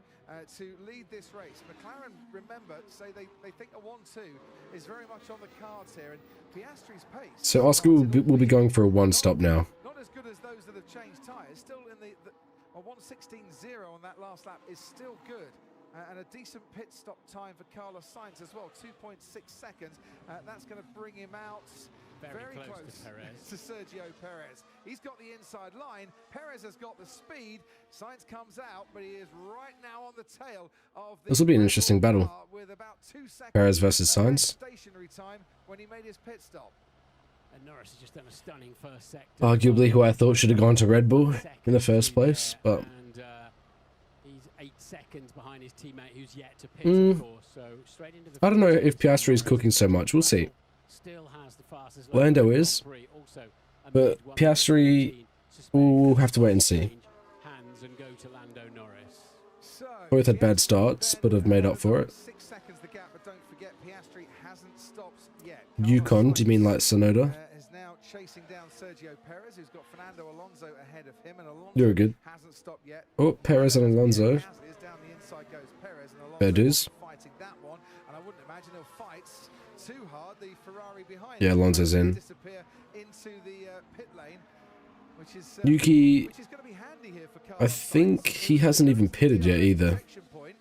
to lead this race. McLaren, remember, say they think a 1-2 is very much on the cards here, and Piastri's pace. So Oscar will be going for a 1-stop now. Not as good as those that have changed tyres. Still in the 1:16.0 on that last lap is still good. And a decent pit stop time for Carlos Sainz as well, 2.6 seconds. That's going to bring him out very close to Sergio Perez. He's got the inside line. Perez has got the speed. Sainz comes out, but he is right now on the tail of the. This will be an interesting battle. With about 2 seconds Perez versus Sainz. Stationary time when he made his pit stop. And Norris has just done a stunning first sector. Arguably who I thought should have gone to Red Bull in the first place, but. And he's 8 seconds behind his teammate who's yet to pit, of course. So straight into the. I don't know if Piastri is cooking so much. We'll see. Still has the fastest Lando is, but Piastri will have to wait and see. Hands and go to Lando Norris. Both had bad starts, but have made up for it. 6 seconds the gap, but don't forget Piastri hasn't stopped yet. Yukon, do you mean like Sonoda? Is now chasing down Sergio Perez, who's got Fernando Alonso ahead of him, and Alonso You're good. hasn't stopped yet. Oh, Perez and Alonso. Down the inside goes Perez, and Alonso Fair dues. fighting that one, and I wouldn't imagine he'll fight too hard. The Ferrari behind Yeah, him Alonso's in. disappear into the pit lane, which is Yuki, which is going to be handy here for I Carlos think Sainz. he hasn't even pitted yet either. Protection point.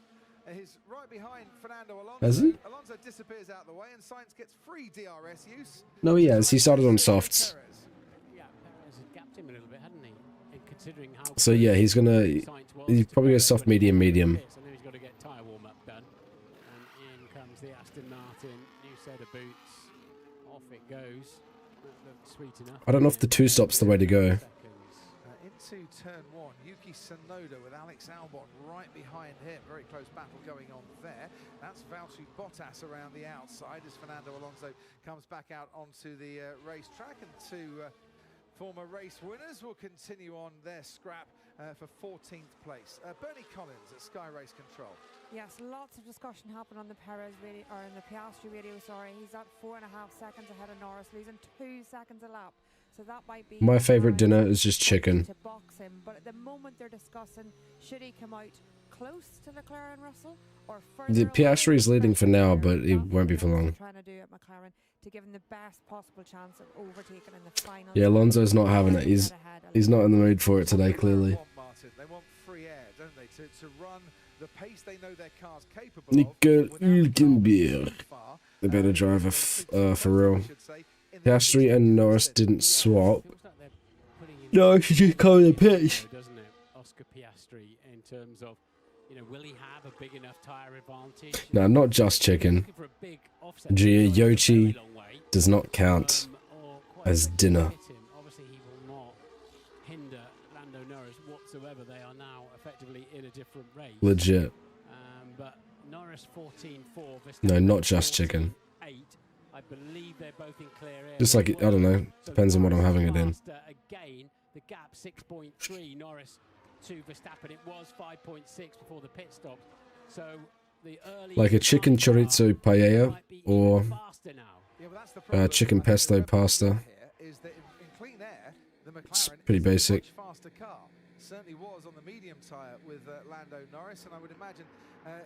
He's right behind Fernando Alonso. Has he? Alonso disappears out the way, and Sainz gets free DRS use. No, he has. He started on softs. Yeah, Perez had gapped him a little bit, hadn't he? And considering how So yeah, he's gonna. He's probably a soft, medium, medium. So now he's got to get tyre warm up done. And in comes the Aston Martin, new set of boots. Off it goes. That looked sweet enough. I don't know if the 2-stop's the way to go. Into turn 1, Yuki Tsunoda with Alex Albon right behind him. Very close battle going on there. That's Valtteri Bottas around the outside as Fernando Alonso comes back out onto the racetrack, and two former race winners will continue on their scrap for 14th place. Bernie Collins at Sky Race Control. Yes, lots of discussion happened on the Perez radio, or in the Piastri radio, sorry. He's at 4.5 seconds ahead of Norris, losing 2 seconds a lap. So that might be My favorite dinner is just chicken. to box him. But at the moment they're discussing, should he come out close to Leclerc and Russell or further The away Piastri is from leading for now, Leclerc? but it That's won't be what for long. they're trying to do at McLaren to give him the best possible chance of overtaking in the final. Yeah, Alonso's not having it. He's not in the mood for it today, clearly. Martin. They want free air, don't they, to run the pace they know their car's capable Nicole of. Hülkenberg, the better driver for real. Piastri and Norris didn't swap. No, she just called the pitch. Doesn't it, Oscar Piastri, in terms of, you know, will he have a big enough tyre advantage? No, not just chicken. Gia Yochi does not count as dinner. Obviously, he will not hinder Lando Norris whatsoever. They are now effectively in a different race. Legit. But Norris 14.4. No, not just chicken. 8. I believe they're both in clear air. Just like, I don't know, depends on what I'm having it in. Again, the gap 6.3. Norris to Verstappen. It was 5.6 before the pit stop. So the early Like a chicken chorizo paella or chicken pesto pasta. It's pretty basic. Certainly was on the medium tyre with Lando Norris, and I would imagine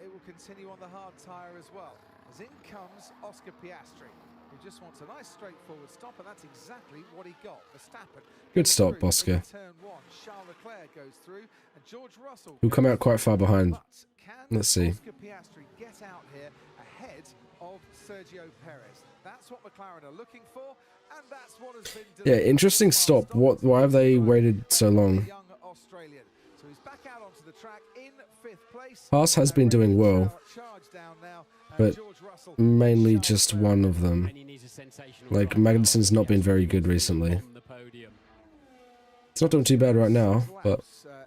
it will continue on the hard tyre as well. As in comes Oscar Piastri, who just wants a nice straightforward stop, and that's exactly what he got. Verstappen. Good stop, Oscar. Turn 1, Charles Leclerc goes through, and George Russell Who come out quite far behind. Let's see. Oscar Piastri get out here ahead of Sergio Perez. That's what McLaren are looking for, and that's what has been Yeah, interesting stop. Why have they waited so long? So he's back out onto the track in 5th place. Haas has been doing well, but mainly just one of them. Like, Magnussen's not been very good recently. It's not doing too bad right now, but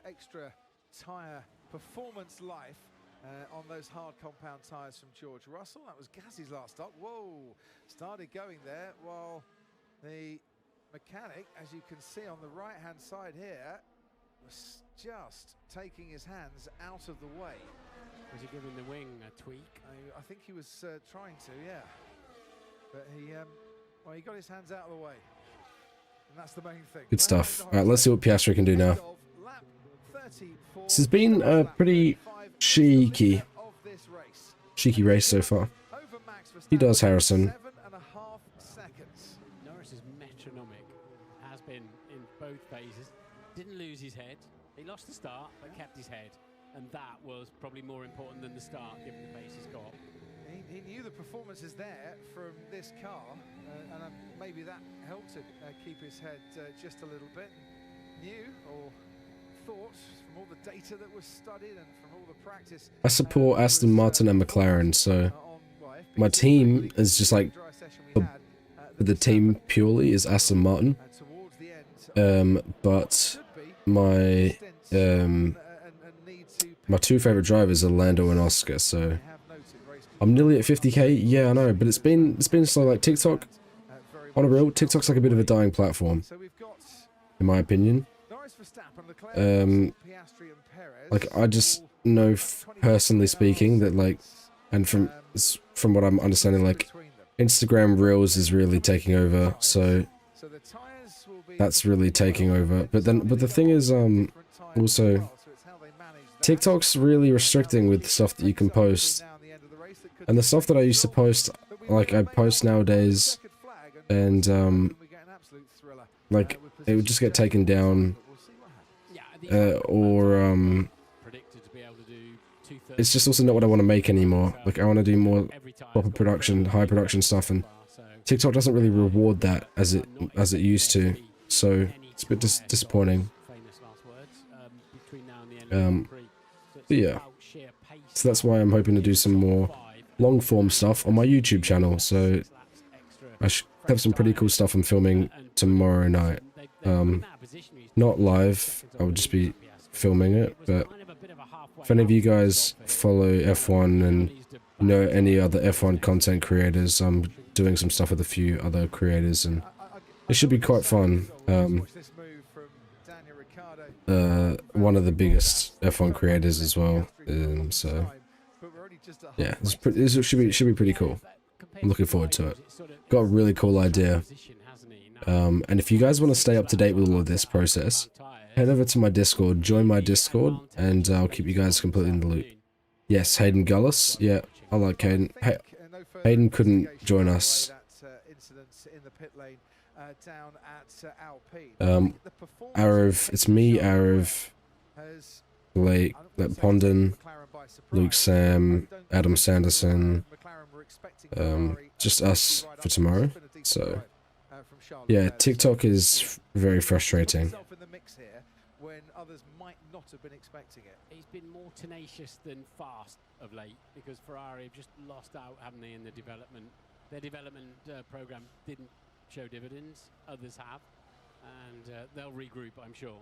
extra tyre performance life on those hard compound tyres from George Russell. That was Gasly's last stop. Whoa, started going there while the mechanic, as you can see on the right hand side here, was just taking his hands out of the way. Was he giving the wing a tweak? I think he was trying to, yeah. But he got his hands out of the way. And that's the main thing. good stuff. Alright, let's see what Piastri can do now. This has been a pretty cheeky race so far. He does Harrison. Norris's metronomic has been in both phases. Didn't lose his head. He lost the start, but kept his head. And that was probably more important than the start, given the pace he's got. He knew the performance is there from this car, and maybe that helped him keep his head just a little bit. Knew or thought from all the data that was studied and from all the practice. I support Aston Martin and McLaren, so my team is just like the team purely is Aston Martin. But my my two favorite drivers are Lando and Oscar, so I'm nearly at 50k. Yeah, I know, but it's been slow. Like TikTok, on a real, TikTok's like a bit of a dying platform, in my opinion. Like I just know, personally speaking, that like, and from what I'm understanding, like Instagram Reels is really taking over, so that's really taking over. But the thing is, also TikTok's really restricting with the stuff that you can post, and the stuff that I used to post, like I post nowadays, and like it would just get taken down, or it's just also not what I want to make anymore. Like I want to do more proper production, high production stuff, and TikTok doesn't really reward that as it used to, so it's a bit disappointing. But yeah, so that's why I'm hoping to do some more long form stuff on my YouTube channel. So I should have some pretty cool stuff I'm filming tomorrow night. Not live, I would just be filming it, but if any of you guys follow F1 and know any other F1 content creators, I'm doing some stuff with a few other creators, and it should be quite fun. One of the biggest F1 creators as well, so yeah, this should be pretty cool. I'm looking forward to it. Got a really cool idea, and if you guys want to stay up to date with all of this process, head over to my Discord, join my Discord, and I'll keep you guys completely in the loop. Yes, Hayden Gullis. Yeah, I like Hayden. Hayden couldn't join us. Arav, it's me, Arav, has Blake, Pondon, Luke Sam, Adam Sanderson, just us for tomorrow. So, yeah, TikTok is very frustrating. When others might not have been expecting it. He's been more tenacious than fast of late because Ferrari have just lost out, haven't they, in the development. Their development program didn't show dividends, others have, and they'll regroup, I'm sure.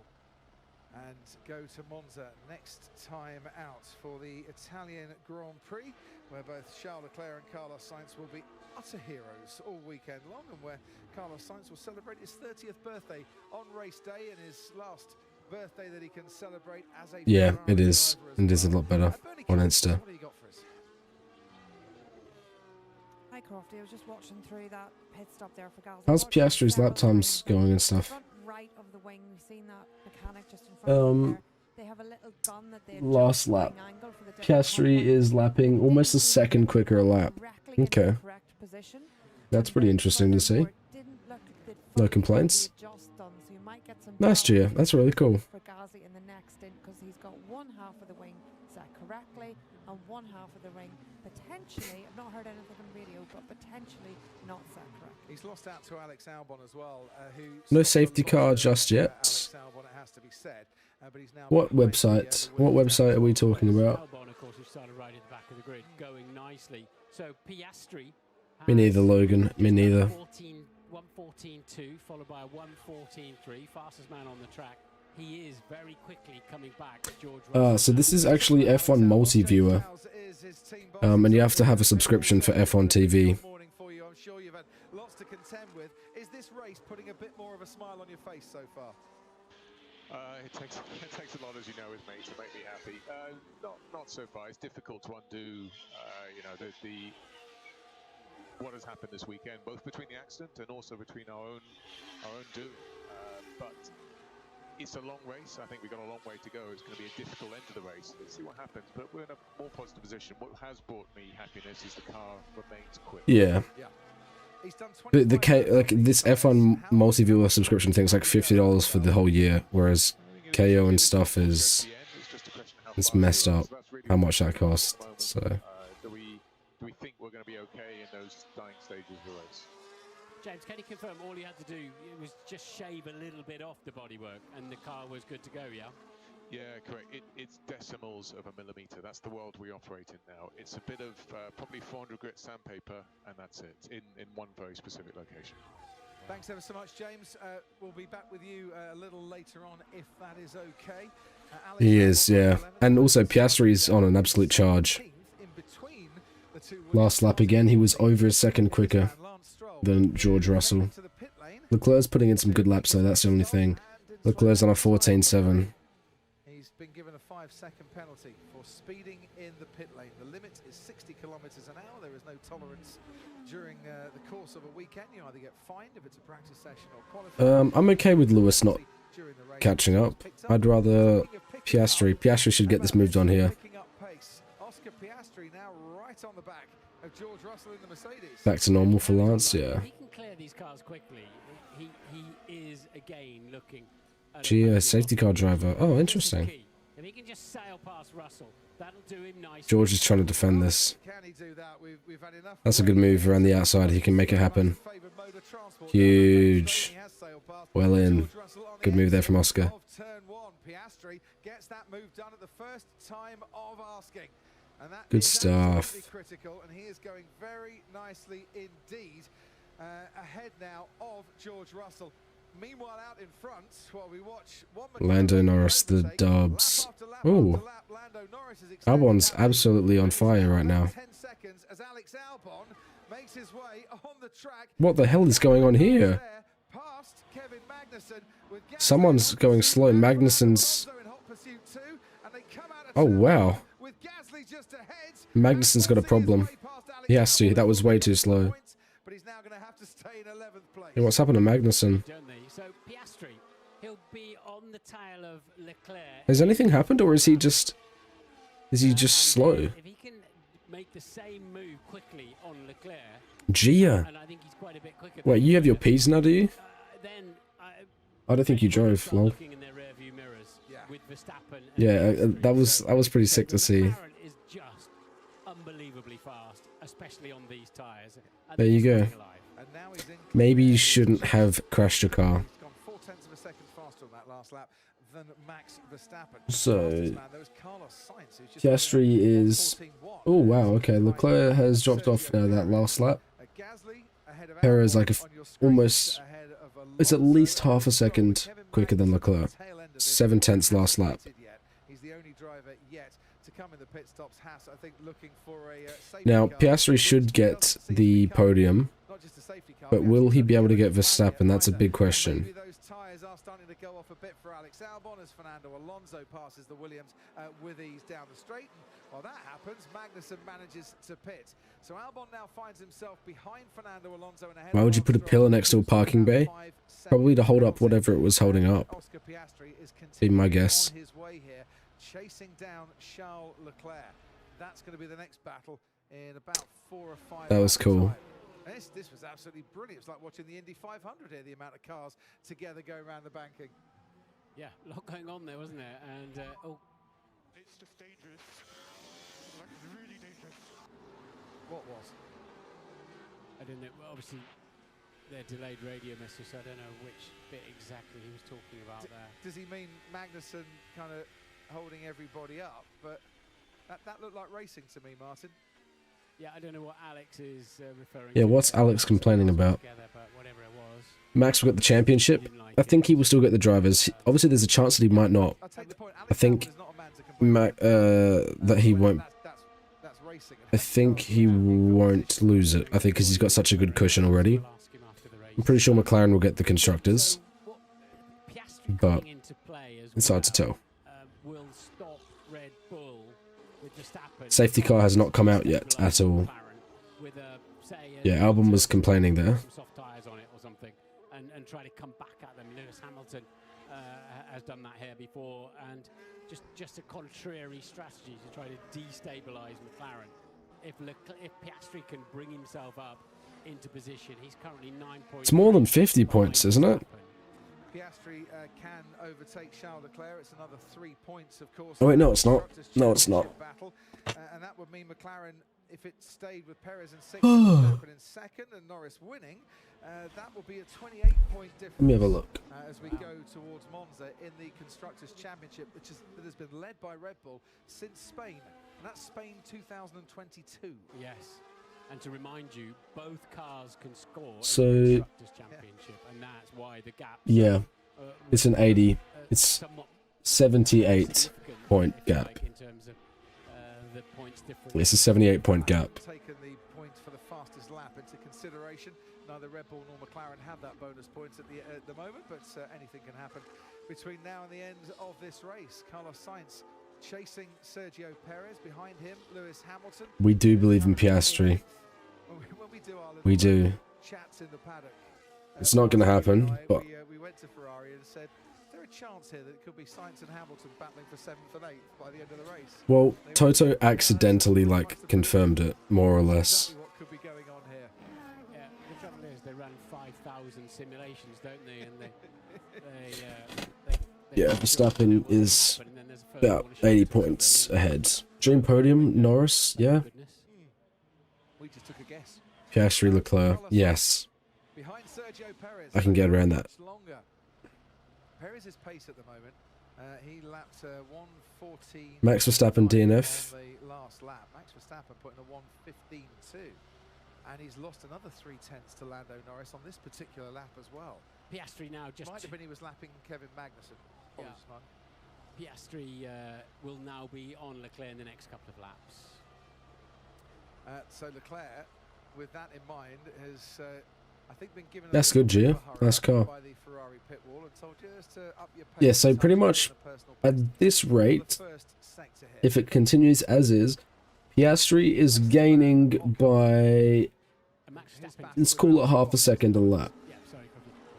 And go to Monza next time out for the Italian Grand Prix, where both Charles Leclerc and Carlos Sainz will be utter heroes all weekend long, and where Carlos Sainz will celebrate his 30th birthday on race day and his last birthday that he can celebrate as a yeah, it is. It is a lot better on Insta. What do you got for us? Hi Crofty, I was just watching through that pit stop there for Gasly. How's Piastri's lap times going and stuff? Front right of the wing, we've seen that mechanic just in front of there. They have a little gun that they Last lap. Piastri is lapping almost a second quicker a lap. Okay. That's pretty interesting to see. No complaints. Last year, that's really cool. For Gasly in the next stint, because he's got one half of the wing set correctly and one half of the ring potentially, I've not heard anything on video, but potentially not set correctly. He's lost out to Alex Albon as well, No safety car just yet. What website? What website are we talking about? Albon, of course, who started right at the back of the grid, going nicely. So Piastri. Me neither, Logan. Me neither. 1:14.2, followed by a 1:14.3, fastest man on the track. He is very quickly coming back. George So this is actually F1 multi-viewer, and you have to have a subscription for F1 TV. I'm sure you've had lots to contend with. Is this race putting a bit more of a smile on your face so far? It takes a lot, as you know, with me to make me happy. Not so far. It's difficult to undo, you know, the what has happened this weekend, both between the accident and also between our own doing. But it's a long race. I think we've got a long way to go. It's going to be a difficult end to the race. Let's see what happens. But we're in a more positive position. What has brought me happiness is the car remains quick. Yeah. Like this F1 multi-viewer subscription thing is like $50 for the whole year, whereas KO and stuff is it's messed up how much that costs. So Do we think we're going to be okay in those dying stages of the race? James, can you confirm all you had to do it was just shave a little bit off the bodywork and the car was good to go, yeah? Yeah, correct. It's decimals of a millimetre. That's the world we operate in now. It's a bit of probably 400 grit sandpaper, and that's it, in one very specific location. Thanks ever so much, James. We'll be back with you a little later on, if that is okay. he is, yeah. And also Piastri's on an absolute charge. Last lap again, he was over a second quicker than George Russell. Leclerc's putting in some good laps though, that's the only thing. Leclerc's on a 14.7. He's been given a 5-second penalty for speeding in the pit lane. The limit is 60 kilometers an hour. There is no tolerance during the course of a weekend. You either get fined if it's a practice session or qualifying. I'm okay with Lewis not catching up. I'd rather Piastri. Piastri should get this moved on here. Oscar Piastri now right on the back of George Russell in the Mercedes. Back to normal for Lance, yeah. He can clear these cars quickly. He is again looking. Gee, safety car driver. Oh, interesting. If he can just sail past Russell, that'll do him nicely. George is trying to defend this. Can he do that? We've had enough. That's a good move around the outside. He can make it happen. Huge. Well in. Good move there from Oscar. Turn one, Piastri gets that move done at the first time of asking. And that Good is stuff. critical, and he is going very nicely indeed. Ahead now of George Russell. Meanwhile, out in front, while we watch Lando Norris, the dubs. Ooh. Albon's absolutely on fire right now. 10 seconds as Alex Albon makes his way on the track. What the hell is going on here? Past Kevin Magnussen with Someone's going slow. Magnussen's... Oh, wow. Magnussen's got a problem. He has to. That was way too slow. But he's now going to have to stay in 11th place. Hey, what's happened to Magnussen? So Piastri, he'll be on the tail of Leclerc. Has anything happened, or is he just... Is he just slow? If he can make the same move quickly on Leclerc, Gia. and I think he's quite a bit quicker. Wait, you have your P's now, do you? Then I don't think you drove, lol. looking in their rearview mirrors with Verstappen. And Yeah, Piastri. that was pretty sick to see. McLaren is just unbelievably fast, especially on these tyres. There you go. And now he's in Maybe you shouldn't have crashed your car. He's gone 0.4 of a second faster on that last lap than Max Verstappen. So, Fastest man, there was Carlos Sainz, who's just Piastri is... 1:14.1. Oh, wow, okay. Leclerc has dropped off now that last lap. Gasly ahead of Perez, Albon like, on your screens, almost... ahead of It's at Alonso, least half a second Kevin quicker than Magnussen on Leclerc. the tail end of this. 7/10 last lap. He's the only driver yet to come in the pit stops. Haas, I think, looking for a safety Now, car, Piastri which should get doesn't seem to the be coming. podium, Not just a safety car, but Piastri will he doesn't be able to look get Verstappen? That's a either. big Maybe question. those tyres are starting to go off a bit for Alex Albon as Fernando Alonso passes the Williams with ease down the straight. While that happens, Magnussen manages to pit. So Albon now finds himself behind Fernando Alonso and ahead. Why would you put a pillar next to a parking bay? Probably to hold up whatever it was holding up. Oscar Piastri is Be my continuing guess. on his way here, chasing down Charles Leclerc. That's going to be the next battle in about 4 or 5 That was laps' cool. time. This was absolutely brilliant. It's like watching the Indy 500 here, the amount of cars together go around the banking. Yeah, a lot going on there, wasn't there? And oh, It's just dangerous. Like, it's really dangerous. What was? I don't know. Well, obviously, their delayed radio message. So I don't know which bit exactly he was talking about there. Does he mean Magnussen kind of holding everybody up? But that looked like racing to me, Martin. Yeah, I don't know what Alex is referring Yeah, to. what's Alex complaining about? Together, but whatever it was, Max will get the championship. he didn't like I it. think he will still get the drivers. Obviously, there's a chance that he might not. I'll take the point. I think Alex Albon is not a man to complain. that he won't. That's racing. I think he won't lose it. I think because he's got such a good cushion already. We'll ask him after the race. I'm pretty sure McLaren will get the constructors, So, what Piastri but coming into play as it's hard to well, tell. will stop Red Bull with Verstappen. Safety car has not come out yet at all. With a, say, Yeah, Albon was complaining there. some soft tyres on it or something, and try to come back at them. Lewis Hamilton has done that here before, and just a contrary strategy to try to destabilise McLaren. If Piastri can bring himself up into position, he's currently 9 points. It's more than 50 points, isn't it? Piastri can overtake Charles Leclerc. It's another 3 points, of course. Oh, wait, no, it's not. Constructors' No, it's not. Championship battle. And that would mean McLaren, if it stayed with Perez in 6th, Verstappen in 2nd, and Norris winning, that will be a 28-point difference. Let me have a look. As we go towards Monza in the Constructors' Championship, that has been led by Red Bull since Spain. And that's Spain 2022. Yes. And to remind you, both cars can score So- in the Constructors' Championship, and that's why the gap. Yeah, it's an 80. It's 78 point gap. In terms of the points difference. It's a 78-point gap. Taken the points for the fastest lap into consideration. Neither Red Bull nor McLaren have that bonus points at the moment, but anything can happen between now and the end of this race. Carlos Sainz chasing Sergio Perez, behind him Lewis Hamilton. We do believe in Piastri. When we do our little We do. chats in the paddock, It's not gonna Martin and happen, I, but- we went to Ferrari and said, is there a chance here that it could be Sainz and Hamilton battling for 7th and 8th by the end of the race? Well, Toto accidentally, like, confirmed it, more or less. Exactly what could be going on here. Yeah, the trouble is they ran 5,000 simulations, don't they? And they Yeah, Verstappen is about 80 points ahead. Dream podium, Norris, yeah. We just took a guess. Piastri, Leclerc, yes. Behind Sergio Perez. I can get around that. Much longer. Perez's pace at the moment. He lapped 1:14. Max Verstappen, DNF. On the last lap. Max Verstappen putting a 1:15.2, and he's lost another 3/10 to Lando Norris on this particular lap as well. Piastri now just Might have been he was lapping Kevin Magnussen. Yeah. Apologies, man. Piastri will now be on Leclerc in the next couple of laps. So Leclerc, with that in mind, has I think been given. That's a good, little Gio. bit of a Nice hurry car. by the Ferrari pit wall and told you just to up your pace Yeah, so a pretty touch much on the personal at best this for the rate, first sector here. if it continues as is, Piastri is gaining by, And Max Verstappen. let's call it half a second a lap. Yeah, sorry,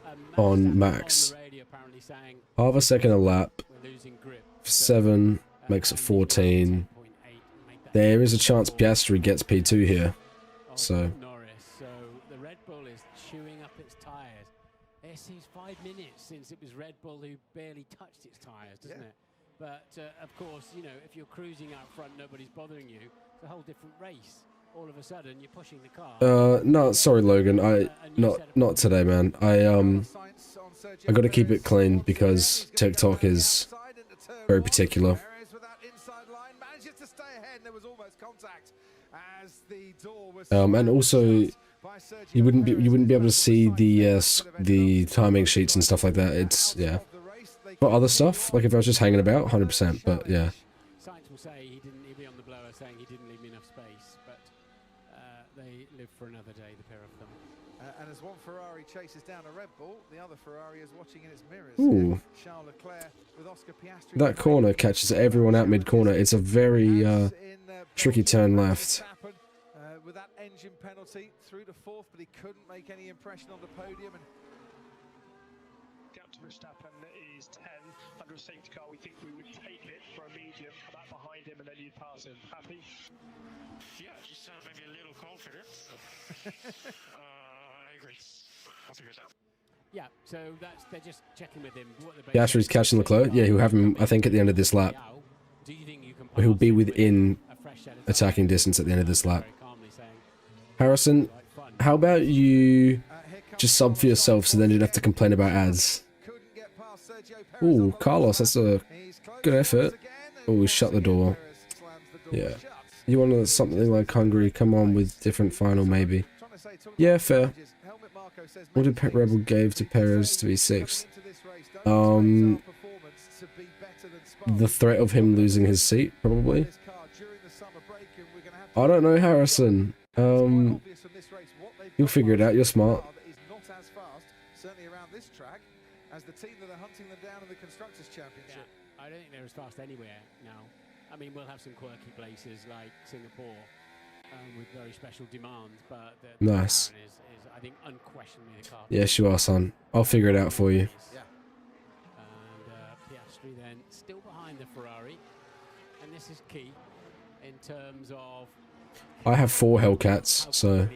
Coffee. On Verstappen Max. On the radio apparently saying Half a second a lap, we're losing grip. 7 makes it 14. There is a chance Piastri gets P2 here. So- Norris. So the Red Bull is chewing up its tyres. It seems 5 minutes since it was Red Bull who barely touched its tyres, doesn't Yeah. it? But of course, you know, if you're cruising out front, nobody's bothering you. It's a whole different race. All of a sudden, you're pushing the car. No, sorry, Logan. Not today, man. I got to keep it clean because TikTok is very particular. And also, you wouldn't be able to see the timing sheets and stuff like that. It's yeah. For other stuff, like if I was just hanging about, 100%. But yeah. Science will say he'd be on the blower saying he didn't leave me enough space, but they live for another day, the pair of them. And as one Ferrari chases down a Red Bull, the other Ferrari is watching in its mirrors. Ooh. Charles Leclerc with Oscar Piastri. That corner catches everyone out mid-corner. It's a very tricky turn left. With that engine penalty through to fourth, but he couldn't make any impression on the podium. And gap to Verstappen is 10. Under a safety car, we think we would take it for a medium, come back behind him, and then you'd pass him. Happy? Yeah, you sound maybe a little confident. I agree. I'll figure it out. Yeah, so they're just checking with him. Piastri's catching Leclerc. Yeah, he'll have him, I think, at the end of this lap. He'll be within attacking distance at the end of this lap. Harrison, how about you just sub for yourself so then you don't have to complain about ads? Ooh, Carlos, that's a good effort. Oh, shut the door. Yeah. You want something like Hungary? Come on with different final, maybe. Yeah, fair. What did Pet Rebel gave to Perez to be sixth? The threat of him losing his seat, probably. I don't know, Harrison. You'll figure it out. You're smart. Certainly around this track, as the team that are hunting them down in the Constructors' Championship. Yeah, I don't think they're as fast anywhere now. I mean, we'll have some quirky places like Singapore with very special demands, but the nice. McLaren is, I think, unquestionably the car. Yes, you are, son. I'll figure it out for you. Yeah. And Piastri then still behind the Ferrari, and this is key in terms of. I have 4 Hellcats, so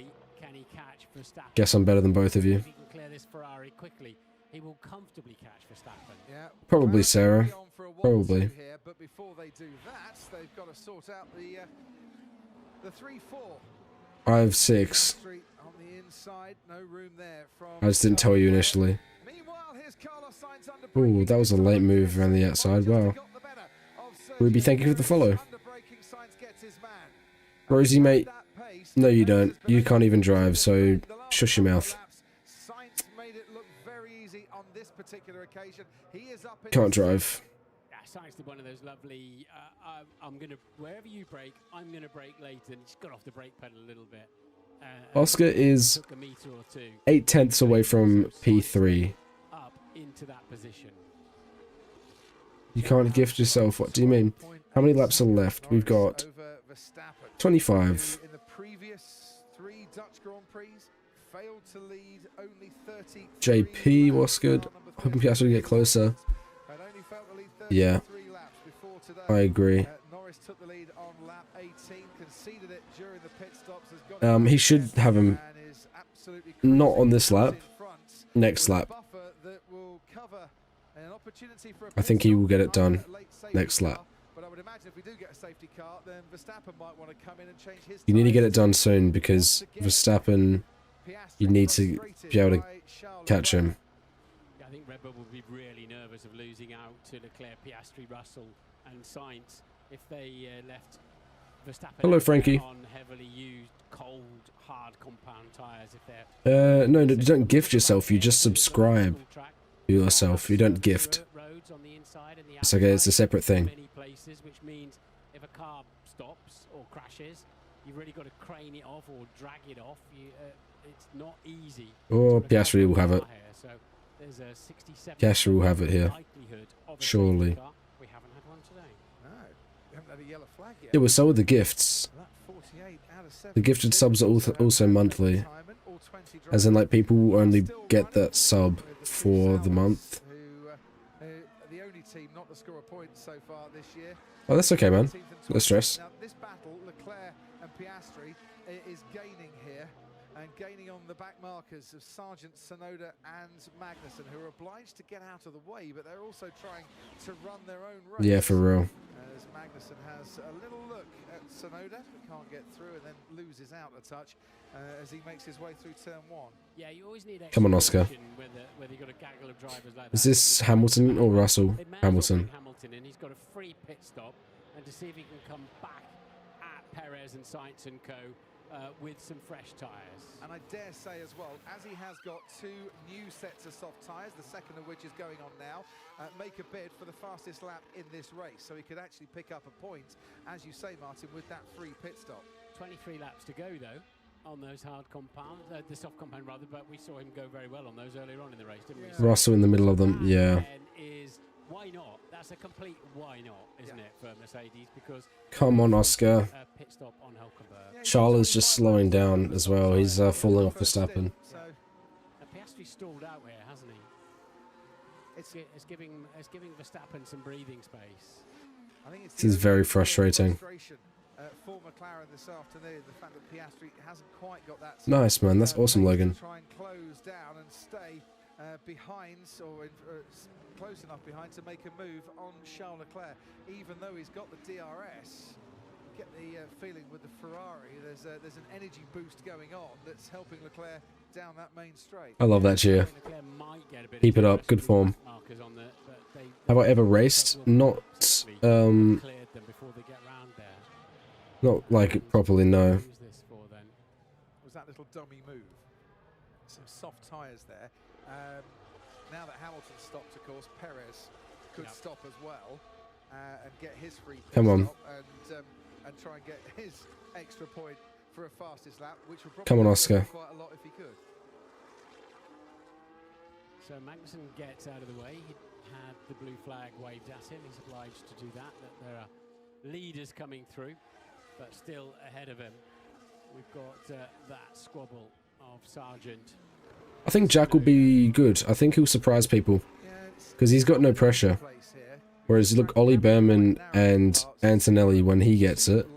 guess I'm better than both of you. If he can clear this Ferrari quickly, he will comfortably catch Verstappen. Yeah, probably Sarah. Probably. Here, but before they do that, they've got to sort out the 3-4. I have 6. On the inside, no room there from I just didn't tell you initially. Ooh, that was a late move around the outside. Wow. Ruby, thank you for the follow. Rosie, mate. No, you don't. You can't even drive, so shush your mouth. Can't drive. Science did one of those lovely, I'm going to, wherever you brake, I'm going to brake later, and just got off the brake pedal a little bit. Oscar is 8/10 away from P3. Up into that position. You can't gift yourself. What do you mean? How many laps are left? We've got 25. In the previous 3 Dutch Grand Prix, failed to lead only 30. JP was good. Hoping Piastri to get closer. Yeah, I agree. Norris took the lead on lap 18, conceded it during the pit stops. He should have him not on this lap, next lap. I think he will get it done next lap. But I would imagine if we do get a safety car, then Verstappen might want to come in and change his. You need to get it done soon because Verstappen, you need to be able to catch him. I think Red Bull will be really nervous of losing out to Leclerc, Piastri, Russell, and Sainz if they left Verstappen. Hello, Frankie. On heavily used, cold, hard compound tyres. If they're no, you don't gift yourself. You just subscribe to yourself. You don't gift. It's okay. It's a separate thing. Which means if a car stops or crashes, you've really got to crane it off or drag it off. It's not easy. Oh, Piastri will have it. So there's a 67 Piastri will have it here. Surely. We haven't had one today. No, we haven't had a yellow flag yet. Yeah, well, so are the gifts. The gifted subs are also monthly. As in, like, people will only get that sub for the month. The only team not to score a point so far this year. Oh, that's okay, man. No stress. Now, this battle, Leclerc and Piastri, is gaining here. and gaining on the back markers of Sargent, Sonoda and Magnussen, who are obliged to get out of the way, but they're also trying to run their own race. Yeah, for real. As Magnussen has a little look at Sonoda, but can't get through, and then loses out a touch as he makes his way through turn 1. Yeah, you always need Come on, Oscar. Whether you've got a gaggle of drivers like Is that. this Hamilton or Russell? It may as well Hamilton. bring Hamilton in. He's got a free pit stop, and to see if he can come back at Perez and Sainz and co. With some fresh tyres. And I dare say as well, as he has got 2 new sets of soft tyres, the second of which is going on now, make a bid for the fastest lap in this race. So he could actually pick up a point, as you say, Martin, with that free pit stop. 23 laps to go, though, on those hard compound, the soft compound rather, but we saw him go very well on those earlier on in the race, didn't we? Russell in the middle of them, yeah. Why not? That's a complete why not, isn't it, for Mercedes? Because Come on, Oscar. pit stop on Hülkenberg. Charles is just slowing down as well. He's falling off Verstappen. So Piastri stalled out here, hasn't he? It's giving Verstappen some breathing space. I think This is very frustrating. For McLaren this afternoon, the fact that Piastri hasn't quite got that. Nice, man. That's awesome, Logan. Try and close down and stay behind, or close enough behind to make a move on Charles Leclerc, even though he's got the DRS. Get the feeling with the Ferrari, there's an energy boost going on that's helping Leclerc down that main straight. I love that cheer. Keep it up. Good form. Have I ever raced? Not like properly, no. Was that little dummy move? Some soft tyres there. Now that Hamilton stopped, of course, Perez could stop as well and get his free pit Come on. stop and try and get his extra point for a fastest lap, which would probably Come on, Oscar. quite a lot if he could. So Magnussen gets out of the way. He had the blue flag waved at him. He's obliged to do that. There are leaders coming through, but still ahead of him. We've got that squabble of Sargent. I think Jack will be good. I think he'll surprise people because he's got no pressure. Whereas, look, Ollie Behrman and Antonelli, when he gets it,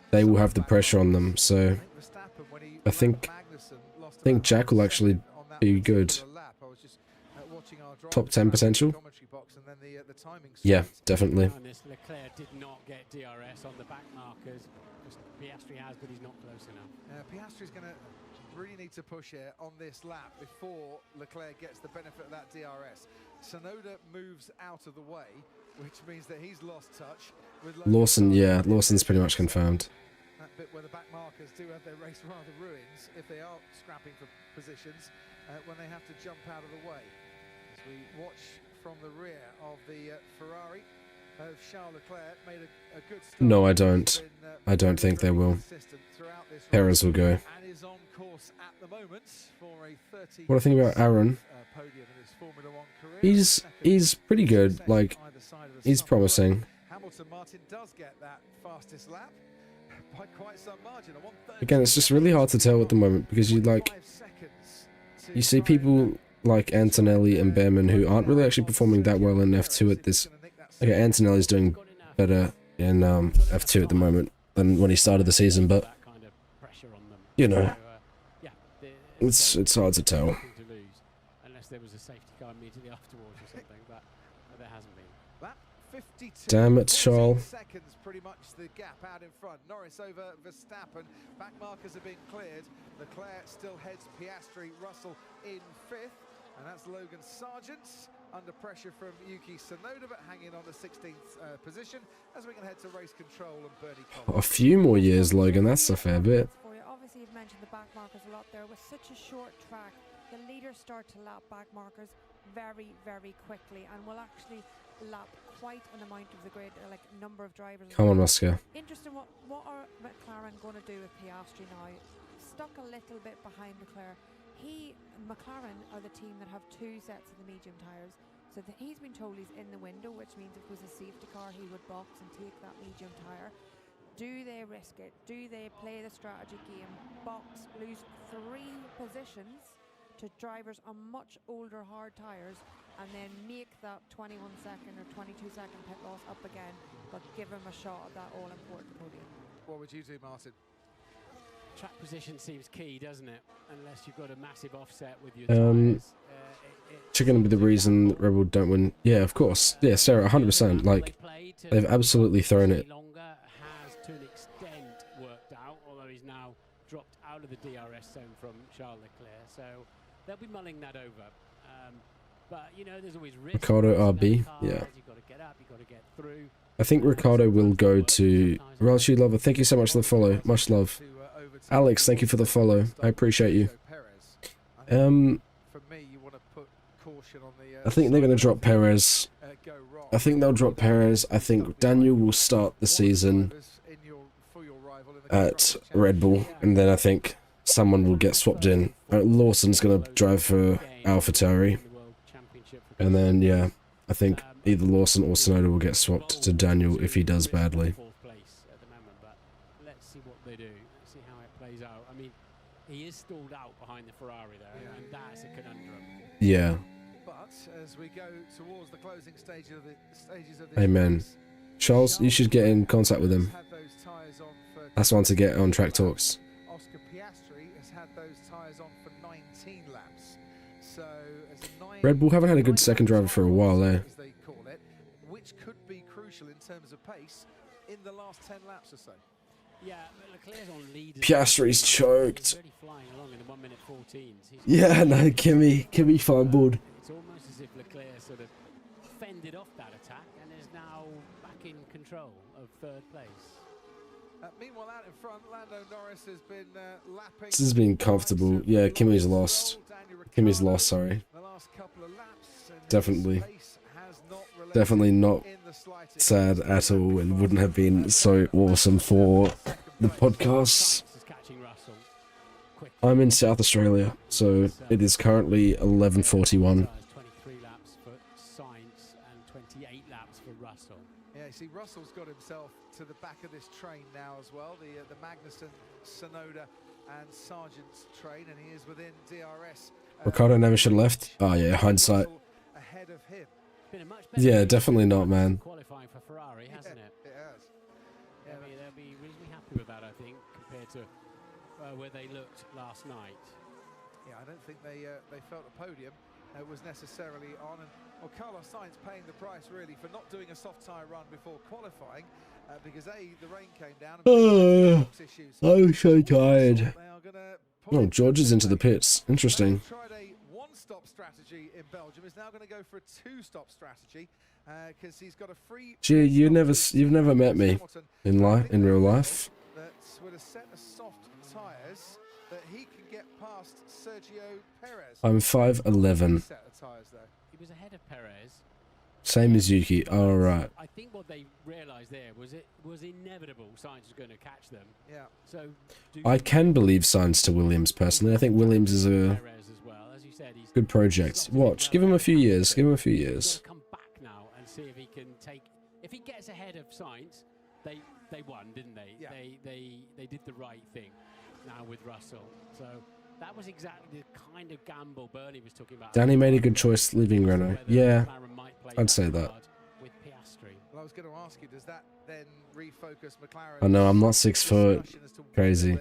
they will have the pressure on them. So I think Jack will actually be good. Top 10 potential. Yeah, definitely. Leclerc did not get DRS on the back markers. Piastri has, but he's not close enough. Piastri's going to really need to push here on this lap before Leclerc gets the benefit of that DRS. Sonoda moves out of the way, which means that he's lost touch with Lawson, yeah, Lawson's pretty much confirmed. That bit where the back markers do have their race rather ruins if they are scrapping for positions when they have to jump out of the way. As we watch from the rear of the Ferrari of Charles Leclerc, made a good start. No, I don't. I don't think they will. Perez will go. What do I think about Aaron? He's pretty good. Like, he's promising. Hamilton Martin does get that fastest lap by quite some margin. Again, it's just really hard to tell at the moment because you see people like Antonelli and Behrman who aren't really actually performing that well in F2 at this. Okay, Antonelli's doing better in F2 at the moment than when he started the season, but you know, it's hard to tell. Unless there was a safety car immediately afterwards or something, but there hasn't been. Damn it, Charles. Seconds, pretty much the gap out in front. Norris over Verstappen. Back markers are being cleared. Leclerc still heads Piastri. Russell in 5th. And that's Logan Sargent under pressure from Yuki Tsunoda, but hanging on the 16th position as we can head to race control and Bernie Collins. A few more years, Logan. That's a fair bit. Obviously, you've mentioned the back markers a lot there. With such a short track, the leaders start to lap back markers very, very quickly and will actually lap quite an amount of the grid, like number of drivers. Come on, Oscar. Interesting, what are McLaren going to do with Piastri now? Stuck a little bit behind Leclerc. McLaren are the team that have 2 sets of the medium tyres, so he's been told he's in the window, which means if it was a safety car he would box and take that medium tyre. Do they risk it? Do they play the strategy game, box, lose 3 positions to drivers on much older hard tyres, and then make that 21-second or 22-second pit loss up again, but give him a shot at that all-important podium? What would you do, Martin? Track position seems key, doesn't it? Unless you've got a massive offset with your tyres. It's going to be the reason that Red Bull don't win. Yeah, of course. Yeah, Sarah, 100%. Like, they've absolutely thrown it. Longer has to an extent worked out, although he's now dropped out of the DRS zone from Charles Leclerc. So they'll be mulling that over. But you know, there's always risk. Ricardo RB, yeah. You've got to get up, you've got to get through. I think Ricardo will go to Rashi Lover. Thank you so much for the follow. Much love. Alex, thank you for the follow. I appreciate you. I think they're going to drop Perez. I think they'll drop Perez. I think Daniel will start the season at Red Bull, and then I think someone will get swapped in. Lawson's going to drive for AlphaTauri, and then, yeah, I think either Lawson or Tsunoda will get swapped to Daniel if he does badly. Let's see what they do. Let's see how it plays out. I mean, he is stalled out behind the Ferrari there, and that's a conundrum. Yeah. But as we go towards the closing stages of the Amen. Charles, you should get in contact with him. That's one to get on track talks. Oscar Piastri has had those tyres on for 19 laps. So Red Bull haven't had a good second driver for a while, eh? as they call it, which could be crucial in terms of pace in the last 10 laps or so. Yeah, Leclerc's on lead. Piastri's choked. He's already flying along in the 1:14. Yeah, no, Kimmy fumbled. It's almost as if Leclerc sort of fended off that attack and is now back in control of third place. Meanwhile, out in front, Lando Norris has been lapping. This has been comfortable. Yeah, Kimmy's lost. Kimmy's lost, sorry. The last couple of laps, and Definitely. Definitely not sad at all, and wouldn't have been so awesome for the podcast. I'm in South Australia, so it is currently 11:41. 23 laps for Sainz and 28 laps for Russell. Yeah, you see, Russell's got himself to the back of this train now as well, the Magnussen, Tsunoda and Sargent's train, and he is within DRS. Ricardo never should have left. Oh yeah, hindsight. Ahead of him. Yeah, definitely not, man. Qualifying for Ferrari, hasn't it? It has. Yeah, they'll be reasonably happy with that, I think, compared to where they looked last night. Yeah, I don't think they felt a podium was necessarily on, and well, Carlos Sainz paying the price really for not doing a soft tyre run before qualifying, because the rain came down. And I'm so tired. Oh, George is into the pits. Interesting. Tried a one-stop strategy in Belgium. Is now going to go for a two-stop strategy because he's got a free. Gee, you've never met me in real life. That's with a set of soft tyres that he can get past Sergio Perez. I'm 5'11". Set of tyres though. He was ahead of Perez. Same as Yuki. All right. I think what they realised there was it was inevitable Sainz was going to catch them. Yeah. So I can believe Sainz to Williams personally. I think Williams is a Perez as well. As you said, he's good project. Watch. Give him a few years. Give him a few years. Come back now and see if he can take. If he gets ahead of Sainz, they won, didn't they? Yeah. They did the right thing. Now with Russell, so that was exactly the kind of gamble Bernie was talking about. Danny made a good choice leaving Renault. Yeah, I'd say that. With Piastri. Well, I was going to ask you, does that then refocus McLaren? I know I'm not 6 foot. Crazy.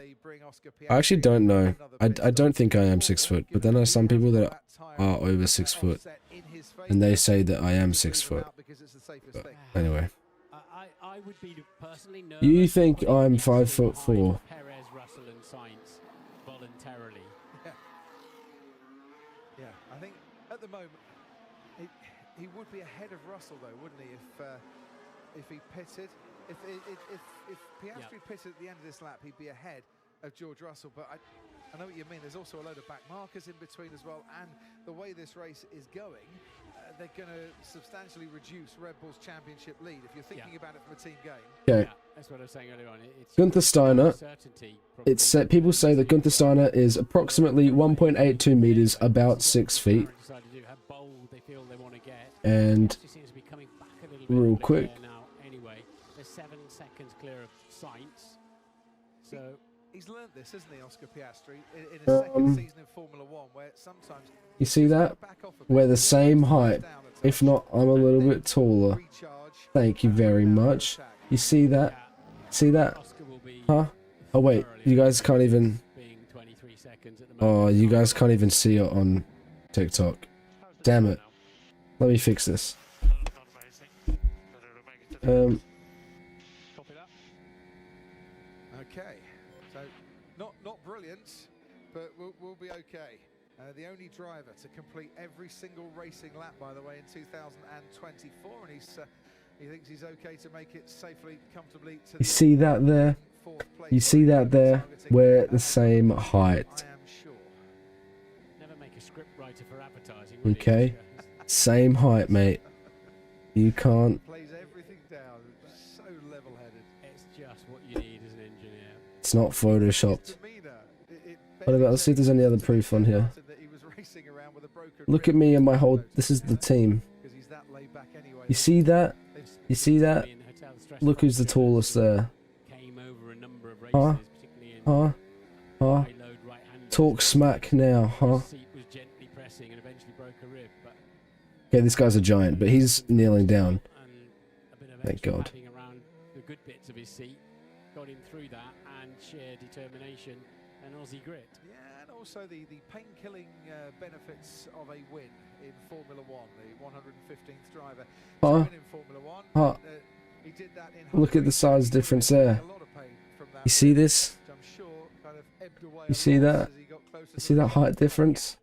I actually don't know. I don't think I am 6 foot, but then there are some people that are over 6 foot, and they say that I am 6 foot. But anyway. I would be personally nervous. You think I'm 5'4"? Perez, Russell, and Sainz voluntarily. Yeah, I think at the moment he would be ahead of Russell though, wouldn't he? If he pitted, if Piastri pitted at the end of this lap, he'd be ahead of George Russell. But I know what you mean. There's also a load of back markers in between as well, and the way this race is going, they're going to substantially reduce Red Bull's championship lead if you're thinking about it from a team game. Okay. Yeah, that's what I was saying earlier on. Gunther Steiner. It's people say that Gunther Steiner is approximately 1.82 meters, about 6 feet. And real quick. Now, anyway, they're 7 seconds clear of Sainz. So he's learned this, hasn't he, Oscar Piastri, in his second season in Formula One, where sometimes you see that? We're the same height. If not, I'm a little bit taller. Thank you very much. You see that? See that? Huh? Oh wait, you guys can't even. being 23 seconds at the Oh, moment. you guys can't even see it on TikTok. Damn it. Let me fix this. Not amazing. But it'll make it to the Copy that. Okay, so not brilliant, but we'll be okay. The only driver to complete every single racing lap, by the way, in 2024, and he thinks he's okay to make it safely, comfortably to You see that there? fourth place. You see that there? We're the same height. I am sure. Never make a script writer for advertising. would he? Okay. Same height, mate. You can't. Plays everything down. So level-headed. It's just what you need as an engineer. It's not photoshopped. Demeanor, What about, let's see if there's any other proof on here. that he was racing around with a broken Look at me and my whole. This is the team. because he's that laid back anyway. You see that? You see that? In hotel stress Look who's the tallest there. came over a number of races, Huh? particularly in Huh? Huh? high load right-handed. Talk smack now, huh? His seat was gently pressing and eventually broke a rib, but Okay, this guy's a giant, but he's kneeling down. and a bit of Thank extra God. padding around the good bits of his seat got him through that, and sheer determination and Aussie grit. Yeah, and also the pain-killing benefits of a win in Formula One. The 115th driver to Huh? win in Formula One. Huh? He did that in Look at the size difference there. A lot of pain from that You see win, this? which I'm sure kind of ebbed away You a see lot that? as he got closer You to see the that height difference?